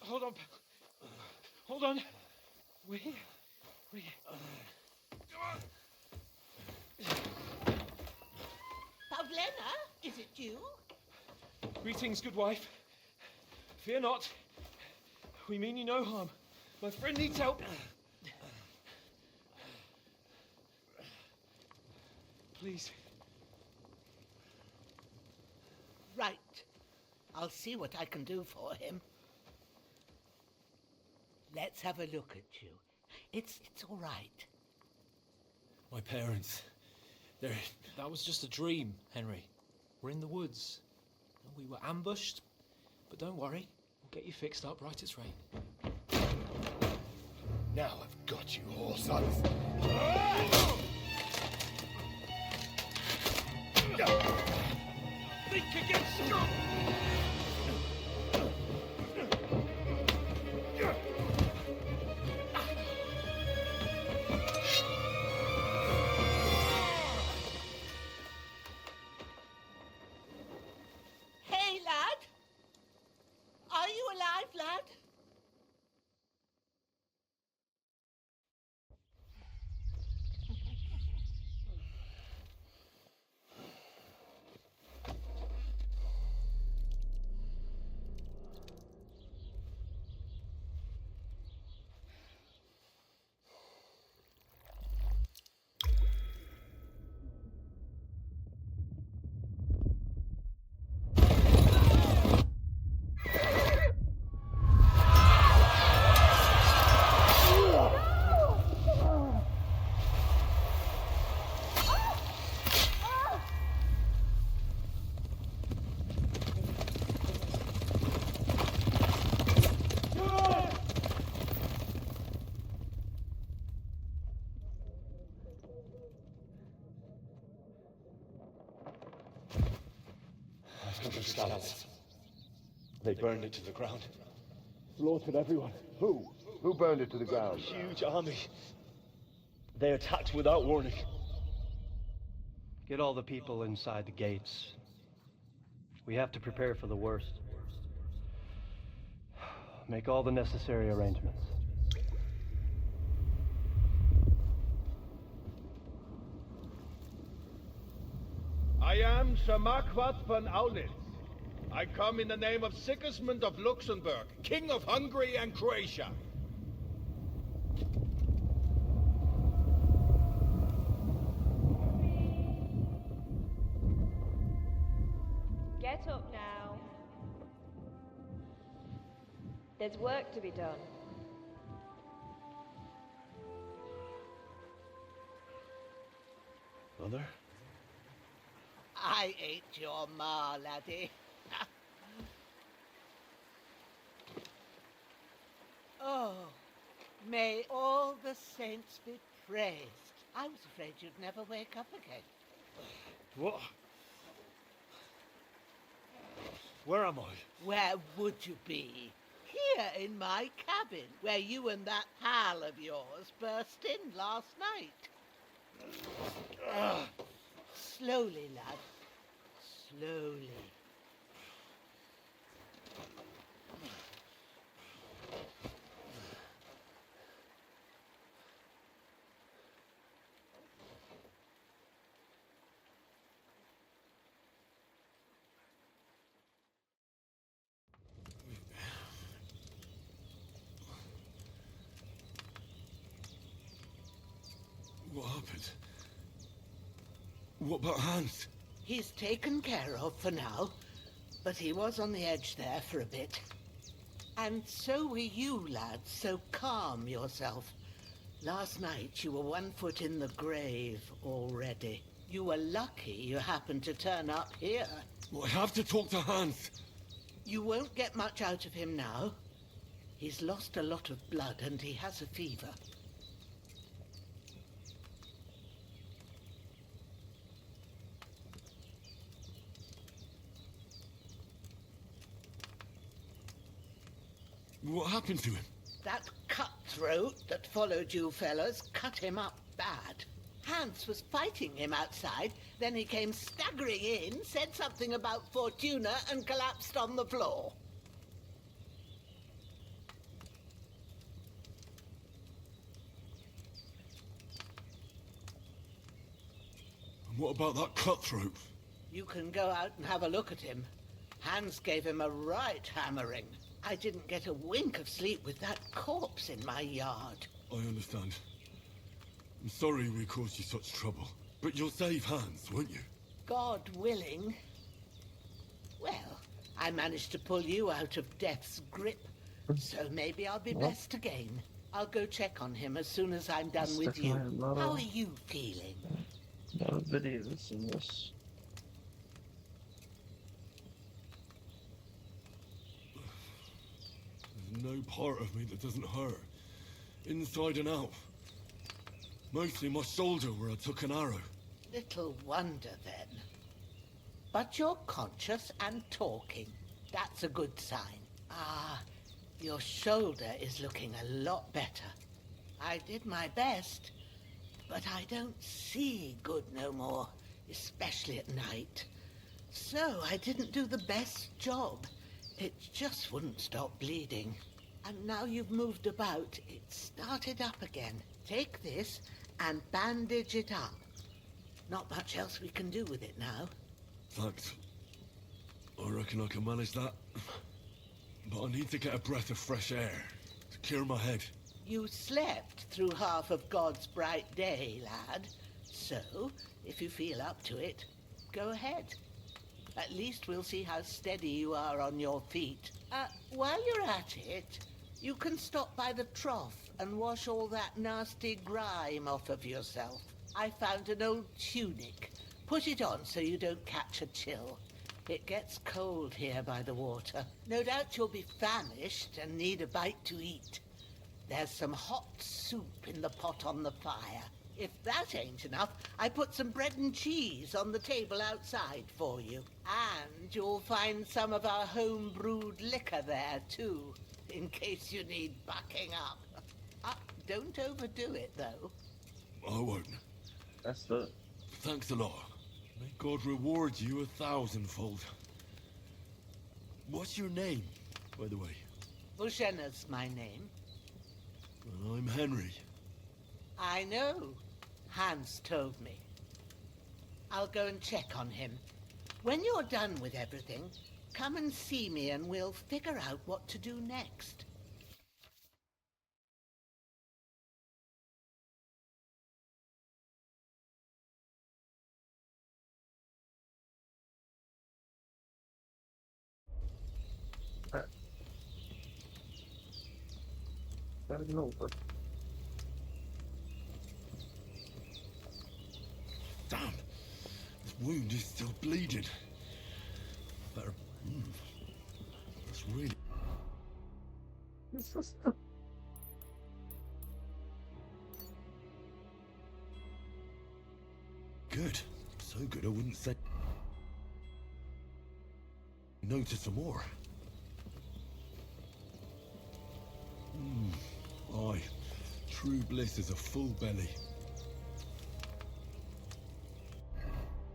Hold on. Hold on. We're here. We're here. Pavlena, is it you? Greetings, good wife. Fear not. We mean you no harm. My friend needs help. Please. Right. I'll see what I can do for him. Let's have a look at you. It's all right. My parents. They're... That was just a dream, Henry. We're in the woods. We were ambushed, but don't worry. We'll get you fixed up right as rain. Now I've got you, whore sons. Think again, strong. Hey, lad. Are you alive, lad? Scallops. They burned it to the ground. Slaughtered everyone. Who? Who burned it to the ground? Huge army. They attacked without warning. Get all the people inside the gates. We have to prepare for the worst. Make all the necessary arrangements. I am Sir Marquardt von Aulitz. I come in the name of Sigismund of Luxembourg, King of Hungary and Croatia. Get up now. There's work to be done. Mother? I ain't your ma, laddie. Oh, may all the saints be praised. I was afraid you'd never wake up again. What? Where am I? Where would you be? Here in my cabin, where you and that pal of yours burst in last night. Ugh. Slowly, lad. Slowly. What happened? What about Hans? He's taken care of for now, but he was on the edge there for a bit. And so were you, lads, so calm yourself. Last night you were 1 foot in the grave already. You were lucky you happened to turn up here. Well, I have to talk to Hans. You won't get much out of him now. He's lost a lot of blood and he has a fever. What happened to him? That cutthroat that followed you fellas cut him up bad. Hans was fighting him outside, then he came staggering in, said something about Fortuna and collapsed on the floor. And what about that cutthroat? You can go out and have a look at him. Hans gave him a right hammering. I didn't get a wink of sleep with that corpse in my yard. I understand. I'm sorry we caused you such trouble. But you'll save Hans, won't you? God willing. Well, I managed to pull you out of death's grip, so maybe I'll be blessed again. I'll go check on him as soon as I'm done with you. How are you feeling? A lot of videos in this. There's no part of me that doesn't hurt. Inside and out. Mostly my shoulder where I took an arrow. Little wonder then. But you're conscious and talking. That's a good sign. Ah, your shoulder is looking a lot better. I did my best, but I don't see good no more, especially at night. So I didn't do the best job. It just wouldn't stop bleeding. And now you've moved about, it started up again. Take this and bandage it up. Not much else we can do with it now. Thanks. I reckon I can manage that. But I need to get a breath of fresh air to clear my head. You slept through half of God's bright day, lad. So, if you feel up to it, go ahead. At least we'll see how steady you are on your feet. While you're at it, you can stop by the trough and wash all that nasty grime off of yourself. I found an old tunic. Put it on so you don't catch a chill. It gets cold here by the water. No doubt you'll be famished and need a bite to eat. There's some hot soup in the pot on the fire. If that ain't enough, I put some bread and cheese on the table outside for you. And you'll find some of our home-brewed liquor there, too, in case you need bucking up. Don't overdo it, though. I won't. That's the... Thanks a lot. May God reward you 1,000-fold. What's your name, by the way? Bushena's my name. Well, I'm Henry. I know. Hans told me. I'll go and check on him. When you're done with everything, come and see me and we'll figure out what to do next. I don't know, but... Damn! This wound is still bleeding. Better... That's really... Good. So good I wouldn't say no to some more. True bliss is a full belly.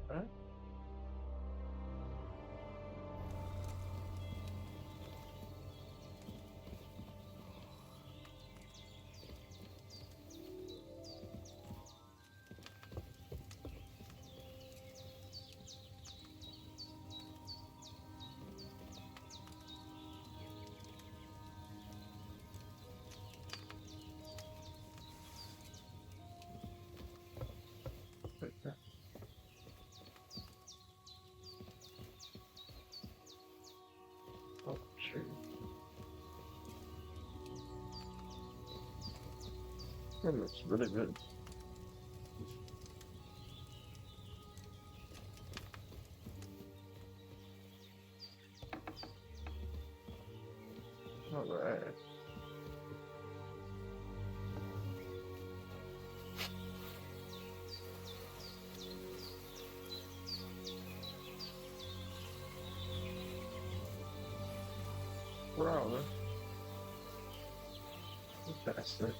Huh? Oh, true. That looks really good. All right. Wow. Bastard.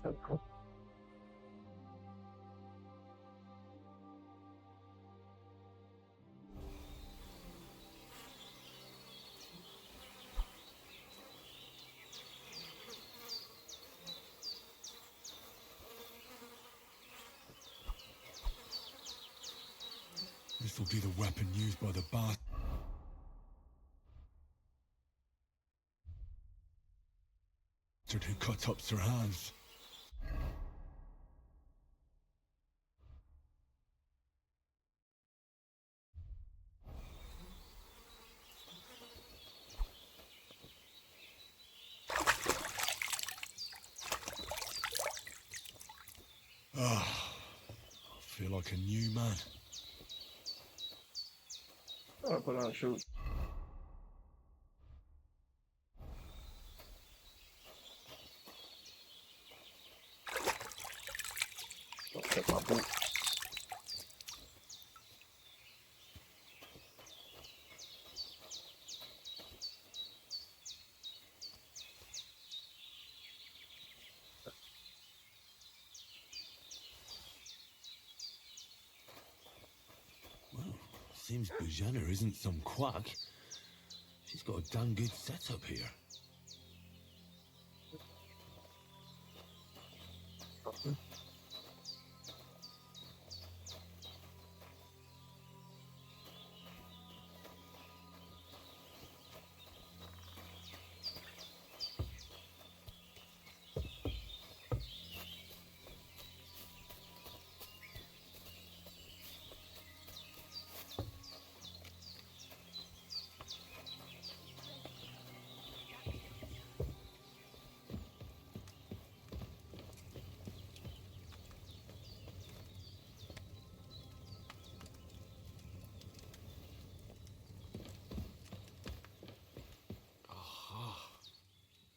So cool. This will be the weapon used by the bastard who cut up Sir Hans. Ah, I feel like a new man. I'll put on a shoot. Don't hit my boot. Seems Bujana isn't some quack. She's got a damn good setup here.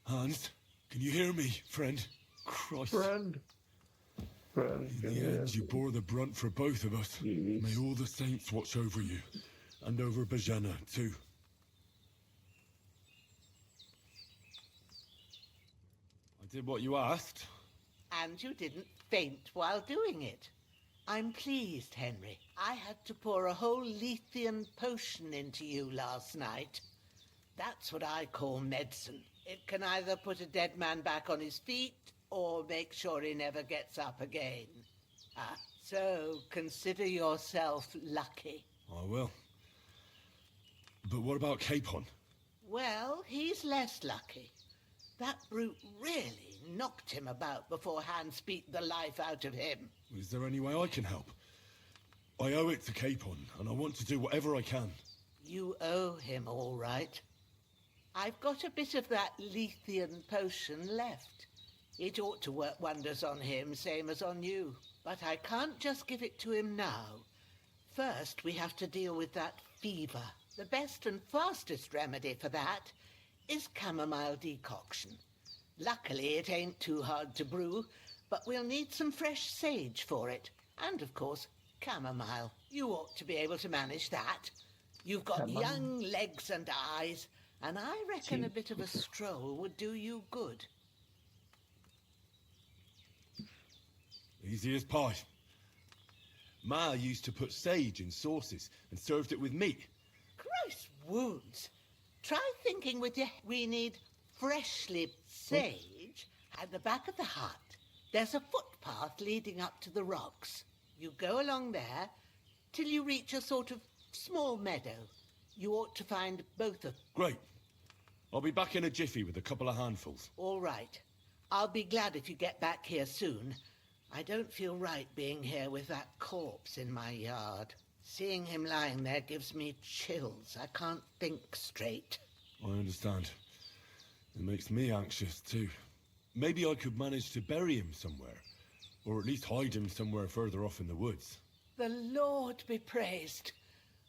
Hans, can you hear me, friend? Christ. Friend. Friend. In the end, you bore the brunt for both of us. Yes. May all the saints watch over you. And over Bajana, too. I did what you asked. And you didn't faint while doing it. I'm pleased, Henry. I had to pour a whole Lethean potion into you last night. That's what I call medicine. It can either put a dead man back on his feet or make sure he never gets up again. So consider yourself lucky. I will. But what about Capon? Well, he's less lucky. That brute really knocked him about before Hans beat the life out of him. Is there any way I can help? I owe it to Capon, and I want to do whatever I can. You owe him, all right. I've got a bit of that Lethean potion left. It ought to work wonders on him, same as on you. But I can't just give it to him now. First, we have to deal with that fever. The best and fastest remedy for that is chamomile decoction. Luckily, it ain't too hard to brew, but we'll need some fresh sage for it. And, of course, chamomile. You ought to be able to manage that. You've got young legs and eyes, and I reckon a bit of a stroll would do you good. Easy as pie. Ma used to put sage in sauces and served it with meat. Christ wounds. Try thinking with your... We need freshly sage at the back of the hut. There's a footpath leading up to the rocks. You go along there till you reach a sort of small meadow. You ought to find both of... Great. I'll be back in a jiffy with a couple of handfuls. All right. I'll be glad if you get back here soon. I don't feel right being here with that corpse in my yard. Seeing him lying there gives me chills. I can't think straight. I understand. It makes me anxious too. Maybe I could manage to bury him somewhere. Or at least hide him somewhere further off in the woods. The Lord be praised.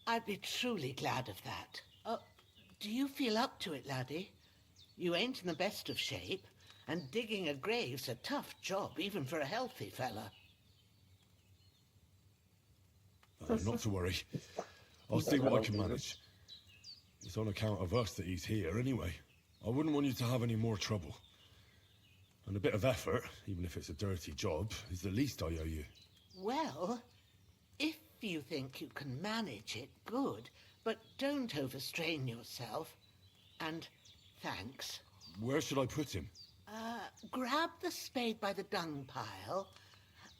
I'd be truly glad of that. Do you feel up to it, laddie? You ain't in the best of shape, and digging a grave's a tough job, even for a healthy fella. Not to worry. I'll see what I can manage. It's on account of us that he's here anyway. I wouldn't want you to have any more trouble. And a bit of effort, even if it's a dirty job, is the least I owe you. Well, if you think you can manage it, good. But don't overstrain yourself. And thanks. Where should I put him? Grab the spade by the dung pile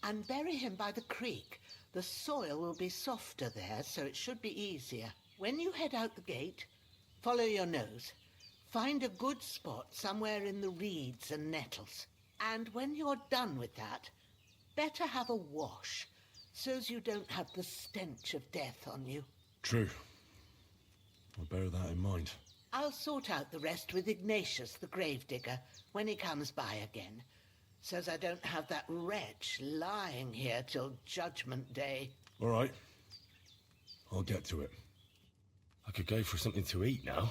and bury him by the creek. The soil will be softer there, so it should be easier. When you head out the gate, follow your nose. Find a good spot somewhere in the reeds and nettles. And when you're done with that, better have a wash, so's you don't have the stench of death on you. True. I'll bear that in mind. I'll sort out the rest with Ignatius, the gravedigger, when he comes by again, so's I don't have that wretch lying here till Judgment Day. All right. I'll get to it. I could go for something to eat now.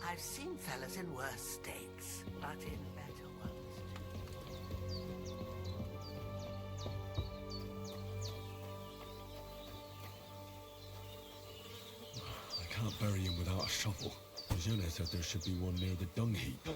I've seen fellas in worse states, but in better ones. I can't bury him without a shovel. Jenna said there should be one near the dung heap.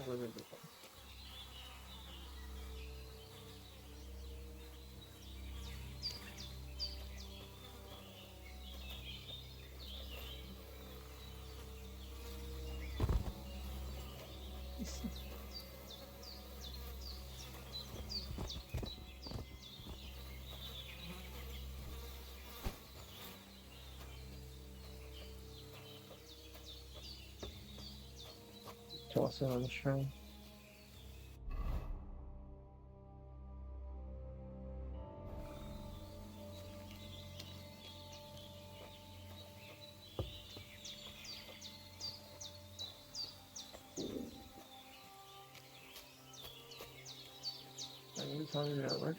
Toss it on the shrine. I'm telling you that work.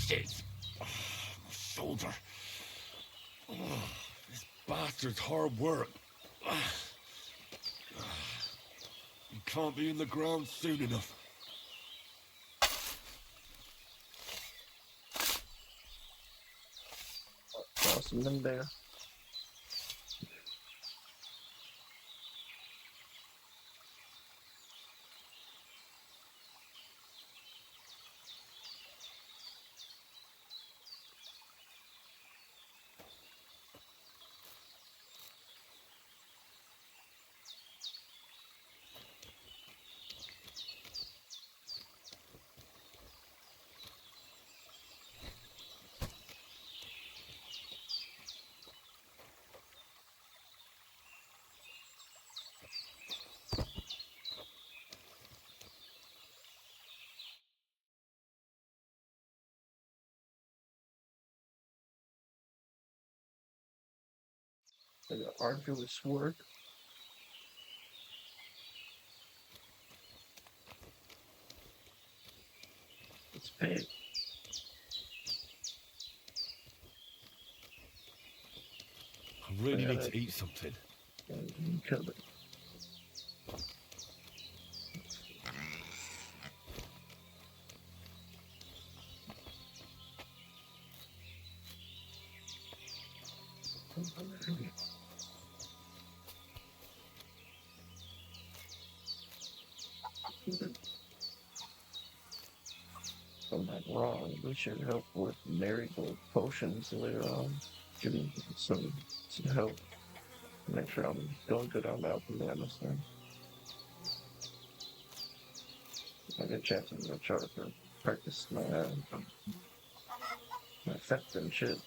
Shit! My shoulder. This bastard's hard work. can't be in the ground soon enough. Awesome in there. Like an arduous work. It's big. I really need to eat something. Kill it. If I'm not wrong, we should help with marigold potions later on. Give me some help. Make sure I'm doing good on the alchemy, honestly. I get a chance to go try to practice my effect and shit.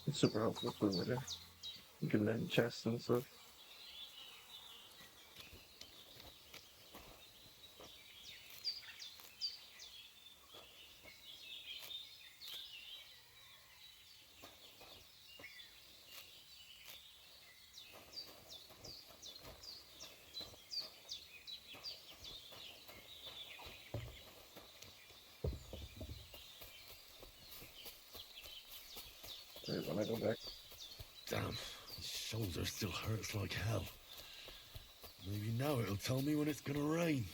It's super helpful for later. Getting that chest and stuff. Wait, when I go back. Damn, my shoulder still hurts like hell. Maybe now it'll tell me when it's gonna rain.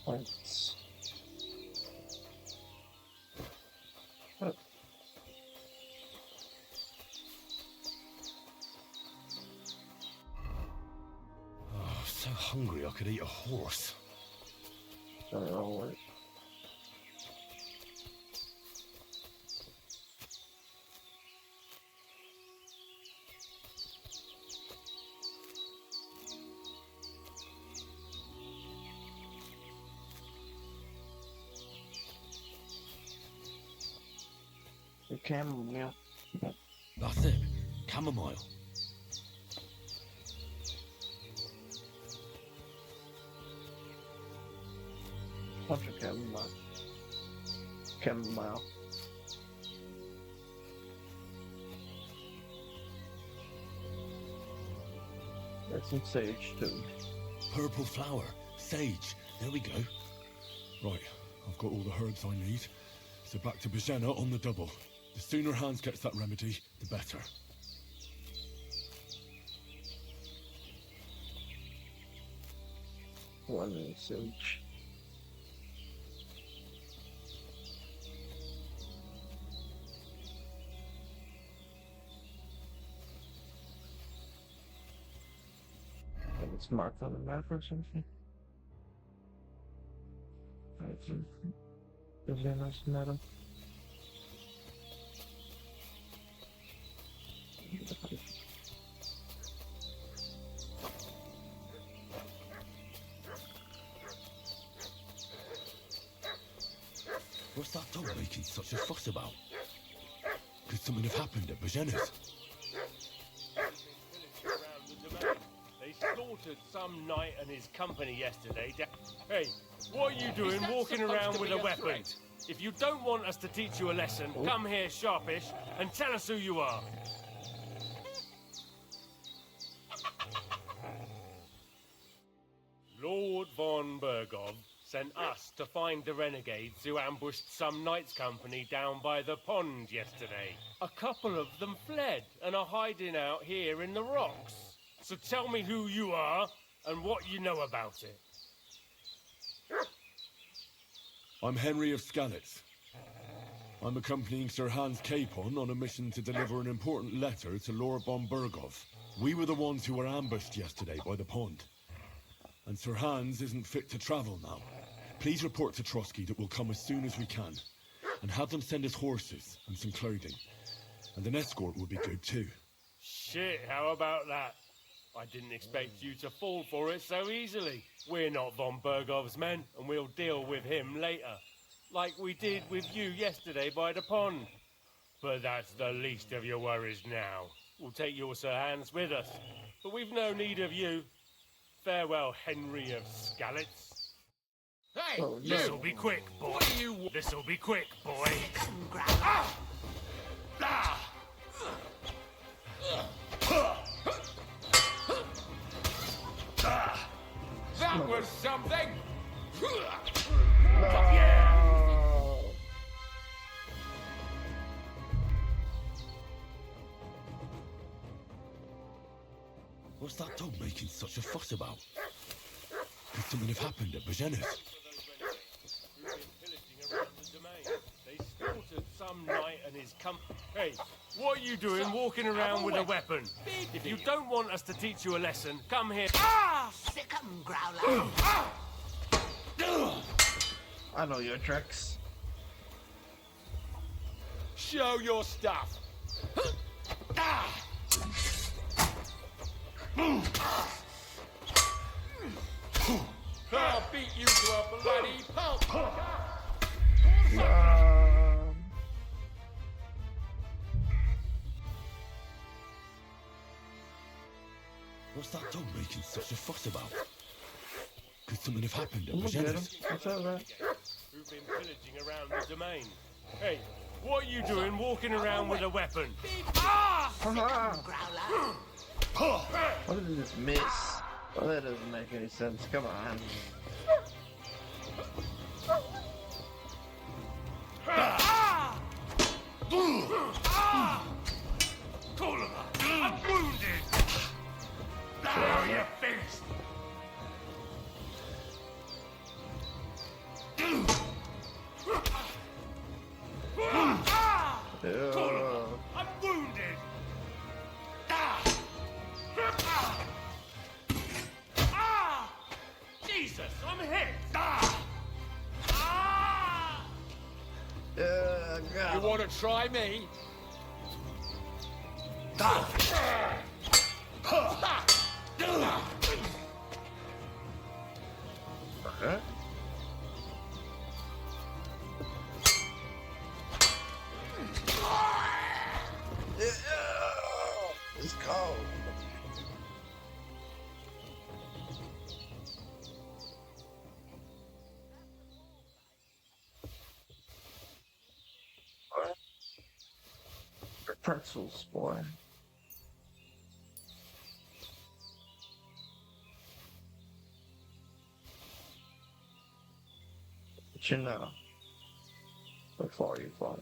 Points. Oh, so hungry I could eat a horse. Alright. The chamomile. That's it. Chamomile. Bunch of chamomile. Chamomile. There's some sage too. Purple flower. Sage. There we go. Right, I've got all the herbs I need. So back to Bajena on the double. The sooner Hans gets that remedy, the better. One message. And it's marked on the map or something. Is there nice metal? What's that dog making such a fuss about? Could something have happened at Bajena's? They slaughtered some knight and his company yesterday. Hey, what are you doing walking around with a weapon? If you don't want us to teach you a lesson, come here sharpish and tell us who you are. Lord von Bergov sent us to find the renegades who ambushed some knights' company down by the pond yesterday. A couple of them fled and are hiding out here in the rocks. So tell me who you are and what you know about it. I'm Henry of Skalitz. I'm accompanying Sir Hans Capon on a mission to deliver an important letter to Lord von Bergov. We were the ones who were ambushed yesterday by the pond. And Sir Hans isn't fit to travel now. Please report to Trotsky that we'll come as soon as we can. And have them send us horses and some clothing. And an escort would be good too. Shit, how about that? I didn't expect you to fall for it so easily. We're not von Bergov's men, and we'll deal with him later. Like we did with you yesterday by the pond. But that's the least of your worries now. We'll take your Sir Hans with us. But we've no need of you. Farewell, Henry of Skalitz. Hey, Oh, no. this'll be quick, boy. What do you... This'll be quick, boy. That was something! Yeah! What's that dog making such a fuss about? Could something have happened at Bajena's? Who've been pillaging around the domain. They slaughtered some knight and his company. Hey, what are you doing walking around with a weapon? If you don't want us to teach you a lesson, come here. Sick 'em, Growler. I know your tricks. Show your stuff! I'll beat you to a bloody pulp! What's that dog making such a fuss about? Could something have happened at Look at him. Bajena's? What's all that? Who've been pillaging around the domain. Hey, what are you doing walking around with a weapon? Growler. What did this miss? Well, that doesn't make any sense. Come on. Kulima, I'm wounded! Now you're finished! Kulima, I'm wounded! Jesus, I'm hit! You want to try me? Okay. It's cold. Pretzels, boy. But you know, before you fall.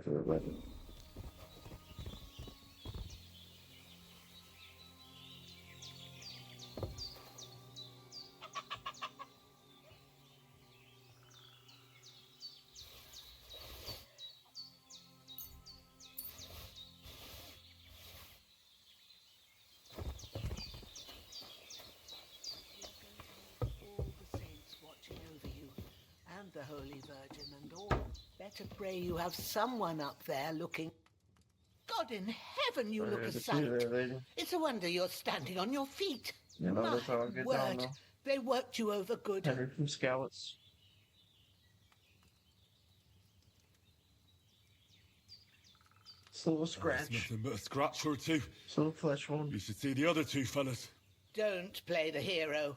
All the saints watching over you, and the Holy Virgin and all. Better pray you have someone up there looking. God in heaven, you look a sight. It's a wonder you're standing on your feet. You know, that's how I My get down word, now. they worked you over good. Henry from Scouts. It's a little It's scratch. nothing but a scratch or two. It's a little flesh wound. You should see the other two fellas. Don't play the hero.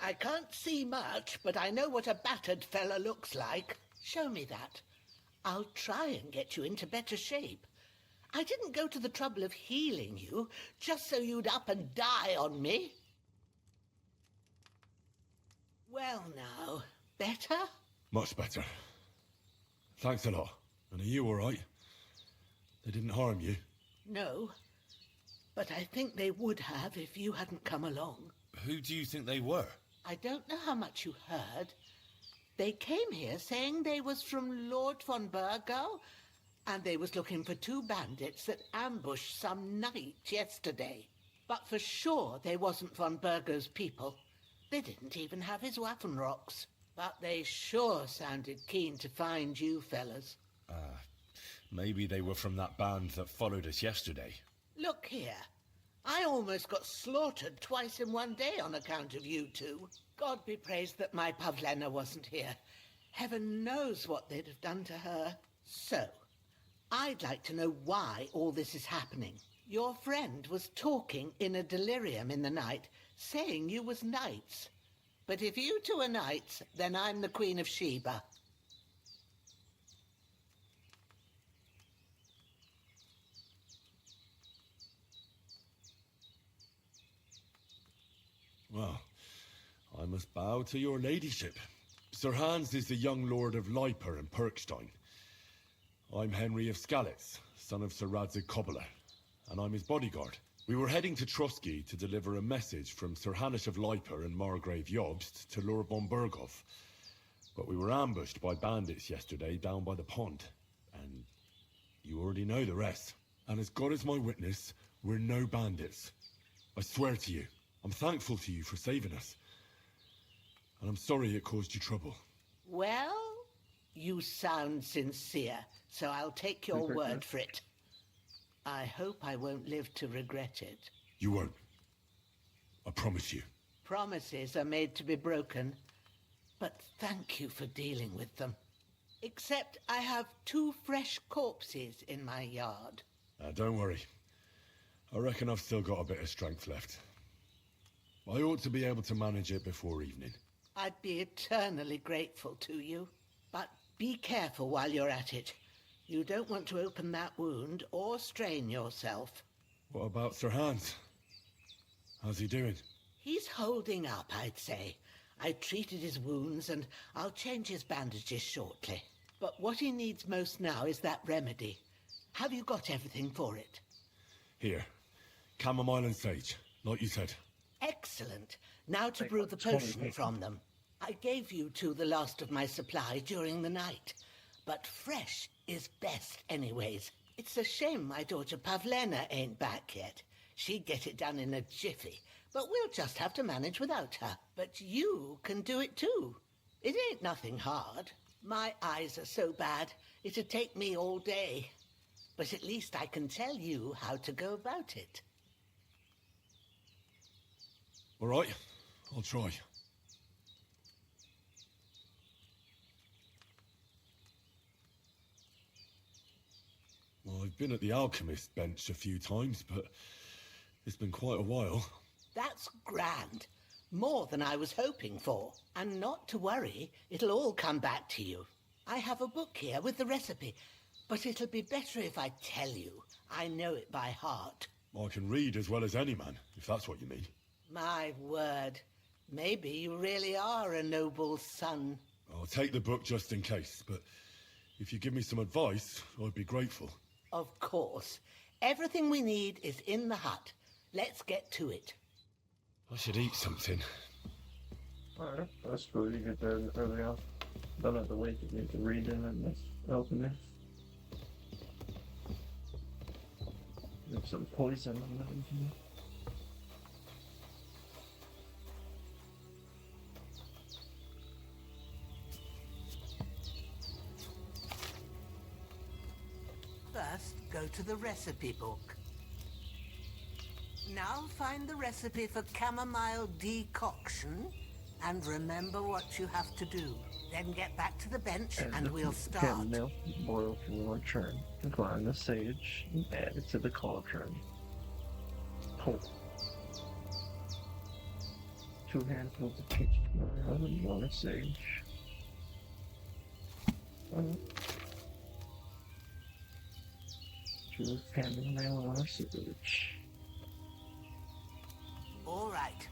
I can't see much, but I know what a battered fella looks like. Show me that. I'll try and get you into better shape. I didn't go to the trouble of healing you just so you'd up and die on me. Well now, better? Much better. Thanks a lot. And are you all right? They didn't harm you? No, but I think they would have if you hadn't come along. Who do you think they were? I don't know how much you heard. They came here saying they was from Lord von Burgo, and they was looking for two bandits that ambushed some knight yesterday. But for sure they wasn't von Burgo's people. They didn't even have his Waffenrocks. But they sure sounded keen to find you fellas. Maybe they were from that band that followed us yesterday. Look here. I almost got slaughtered twice in one day on account of you two. God be praised that my Pavlena wasn't here. Heaven knows what they'd have done to her. So, I'd like to know why all this is happening. Your friend was talking in a delirium in the night, saying you was knights. But if you two are knights, then I'm the Queen of Sheba. Well, I must bow to your ladyship. Sir Hans is the young lord of Leiper and Perkstein. I'm Henry of Skalitz, son of Sir Radzig Kobyla, and I'm his bodyguard. We were heading to Trotsky to deliver a message from Sir Hanish of Leiper and Margrave Jobst to Lord von Burgov. But we were ambushed by bandits yesterday down by the pond, and you already know the rest. And as God is my witness, we're no bandits. I swear to you. I'm thankful to you for saving us. And I'm sorry it caused you trouble. Well, you sound sincere, so I'll take your word for it. I hope I won't live to regret it. You won't. I promise you. Promises are made to be broken, but thank you for dealing with them. Except I have 2 fresh corpses in my yard. Don't worry. I reckon I've still got a bit of strength left. I ought to be able to manage it before evening. I'd be eternally grateful to you. But be careful while you're at it. You don't want to open that wound or strain yourself. What about Sir Hans? How's he doing? He's holding up, I'd say. I treated his wounds and I'll change his bandages shortly. But what he needs most now is that remedy. Have you got everything for it? Here. Chamomile and sage, like you said. Excellent. Now to brew the potion from them. I gave you two the last of my supply during the night. But fresh is best anyways. It's a shame my daughter Pavlena ain't back yet. She'd get it done in a jiffy. But we'll just have to manage without her. But you can do it too. It ain't nothing hard. My eyes are so bad, it'd take me all day. But at least I can tell you how to go about it. All right, I'll try. Well, I've been at the alchemist bench a few times, but it's been quite a while. That's grand. More than I was hoping for. And not to worry, it'll all come back to you. I have a book here with the recipe, but it'll be better if I tell you. I know it by heart. I can read as well as any man, if that's what you mean. My word. Maybe you really are a noble son. I'll take the book just in case, but If you give me some advice, I'd be grateful. Of course. Everything we need is in the hut. Let's get to it. I should eat something. Alright, that's cool. You get there early on. Don't have to wait to get to reading and this opening. There's some poison on that. First, go to the recipe book. Now find the recipe for chamomile decoction and remember what you have to do. Then get back to the bench and we'll start. Chamomile, boil for one churn. Grind the sage and add it to the cauldron. Pour 2 handfuls of peach flour and 1 of sage. 2 chamomile and 1 of sage. All right.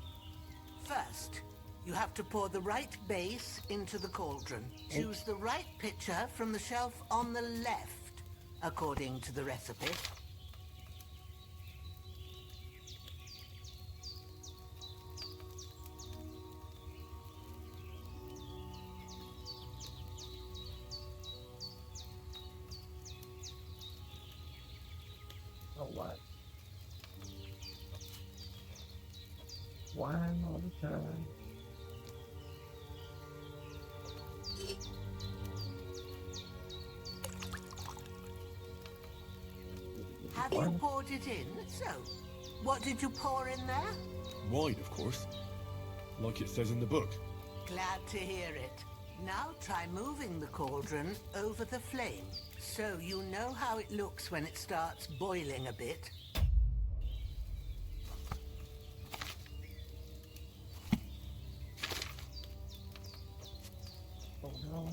First, you have to pour the right base into the cauldron. Choose the right pitcher from the shelf on the left, according to the recipe. Oh, what? Wine all the time. Have you poured it in? So, what did you pour in there? Wine, of course. Like it says in the book. Glad to hear it. Now try moving the cauldron over the flame, so you know how it looks when it starts boiling a bit. Oh no.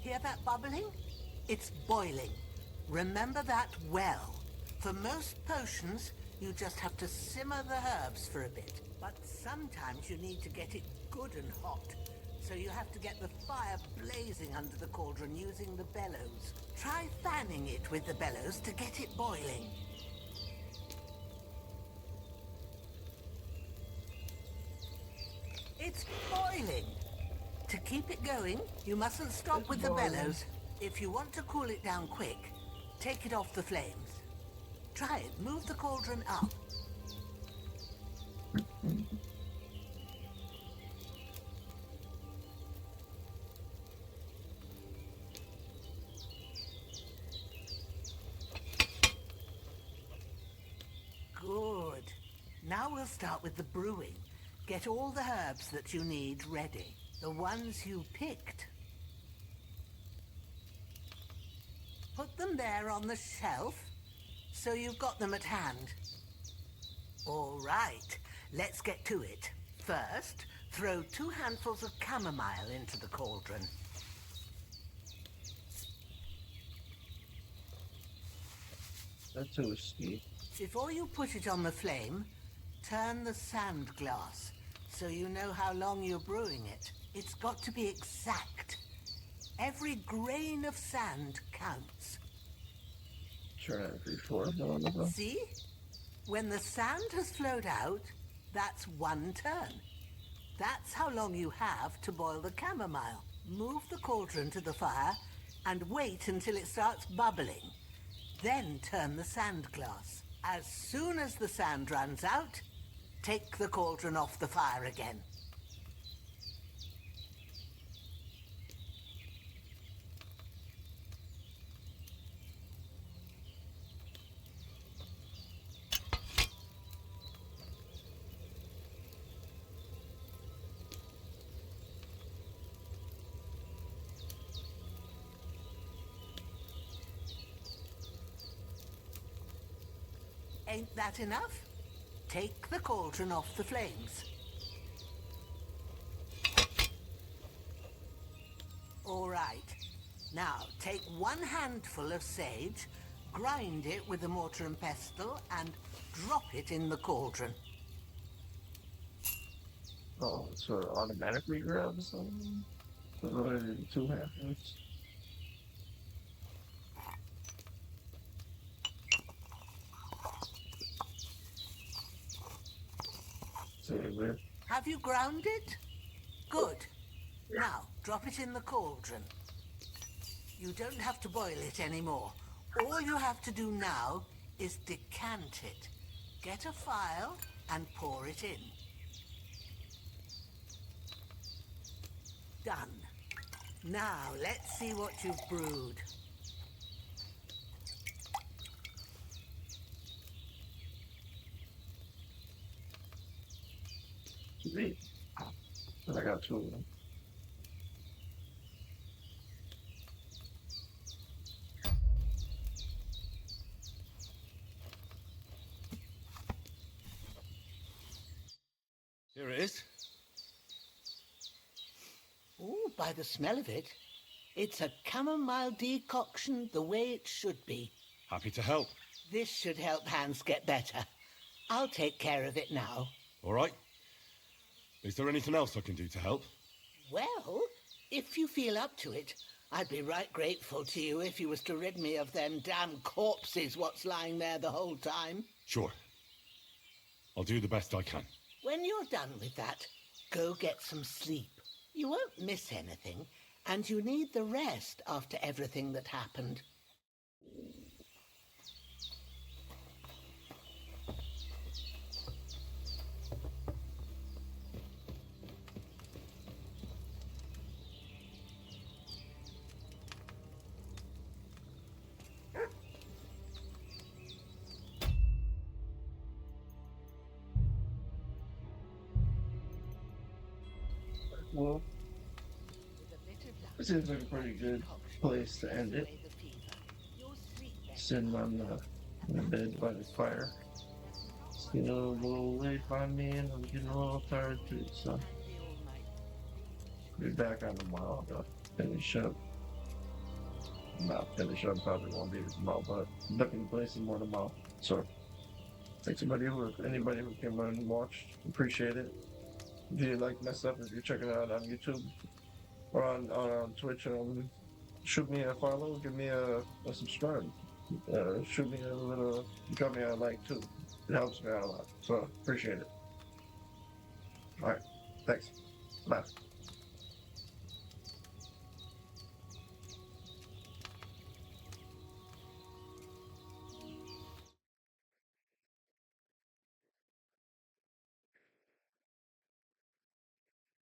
Hear that bubbling? It's boiling. Remember that well. For most potions, you just have to simmer the herbs for a bit. But sometimes you need to get it good and hot. So you have to get the fire blazing under the cauldron using the bellows. Try fanning it with the bellows to get it boiling. It's boiling. To keep it going, you mustn't stop with the bellows. If you want to cool it down quick, take it off the flames. Try it. Move the cauldron up. Good. Now we'll start with the brewing. Get all the herbs that you need ready. The ones you picked. Put them there on the shelf, so you've got them at hand. All right, let's get to it. First, throw 2 handfuls of chamomile into the cauldron. That's toasty. Before you put it on the flame, turn the sand glass, so you know how long you're brewing it. It's got to be exact. Every grain of sand counts. Try every 4 millimeters. See? When the sand has flowed out, that's 1 turn. That's how long you have to boil the chamomile. Move the cauldron to the fire and wait until it starts bubbling. Then turn the sand glass. As soon as the sand runs out, take the cauldron off the fire again. Ain't that enough? Take the cauldron off the flames. All right. Now, take 1 handful of sage, grind it with a mortar and pestle, and drop it in the cauldron. Oh, so it automatically grabs something? So what are the two happens? So we're Have you ground it? Good. Now, drop it in the cauldron. You don't have to boil it anymore. All you have to do now is decant it. Get a phial and pour it in. Done. Now, let's see what you've brewed. me. I got two of them. Here it is. Ooh, by the smell of it, it's a chamomile decoction the way it should be. Happy to help. This should help Hans get better. I'll take care of it now. All right. Is there anything else I can do to help? Well, if you feel up to it, I'd be right grateful to you if you was to rid me of them damn corpses what's lying there the whole time. Sure. I'll do the best I can. When you're done with that, go get some sleep. You won't miss anything, and you need the rest after everything that happened. Well, this seems like a pretty good place to end it. Sitting on the bed by the fire. It's getting a little late by me, and I'm getting a little tired too, so I'll be back on tomorrow to finish up. Not finish up, probably won't be tomorrow, but looking to play some more tomorrow. So, thanks anybody who came on and watched. Appreciate it. If you like my stuff, if you're checking it out on YouTube or on Twitch, shoot me a follow, give me a subscribe. Shoot me a little, drop me a like too. It helps me out a lot. So appreciate it. All right. Thanks. Bye.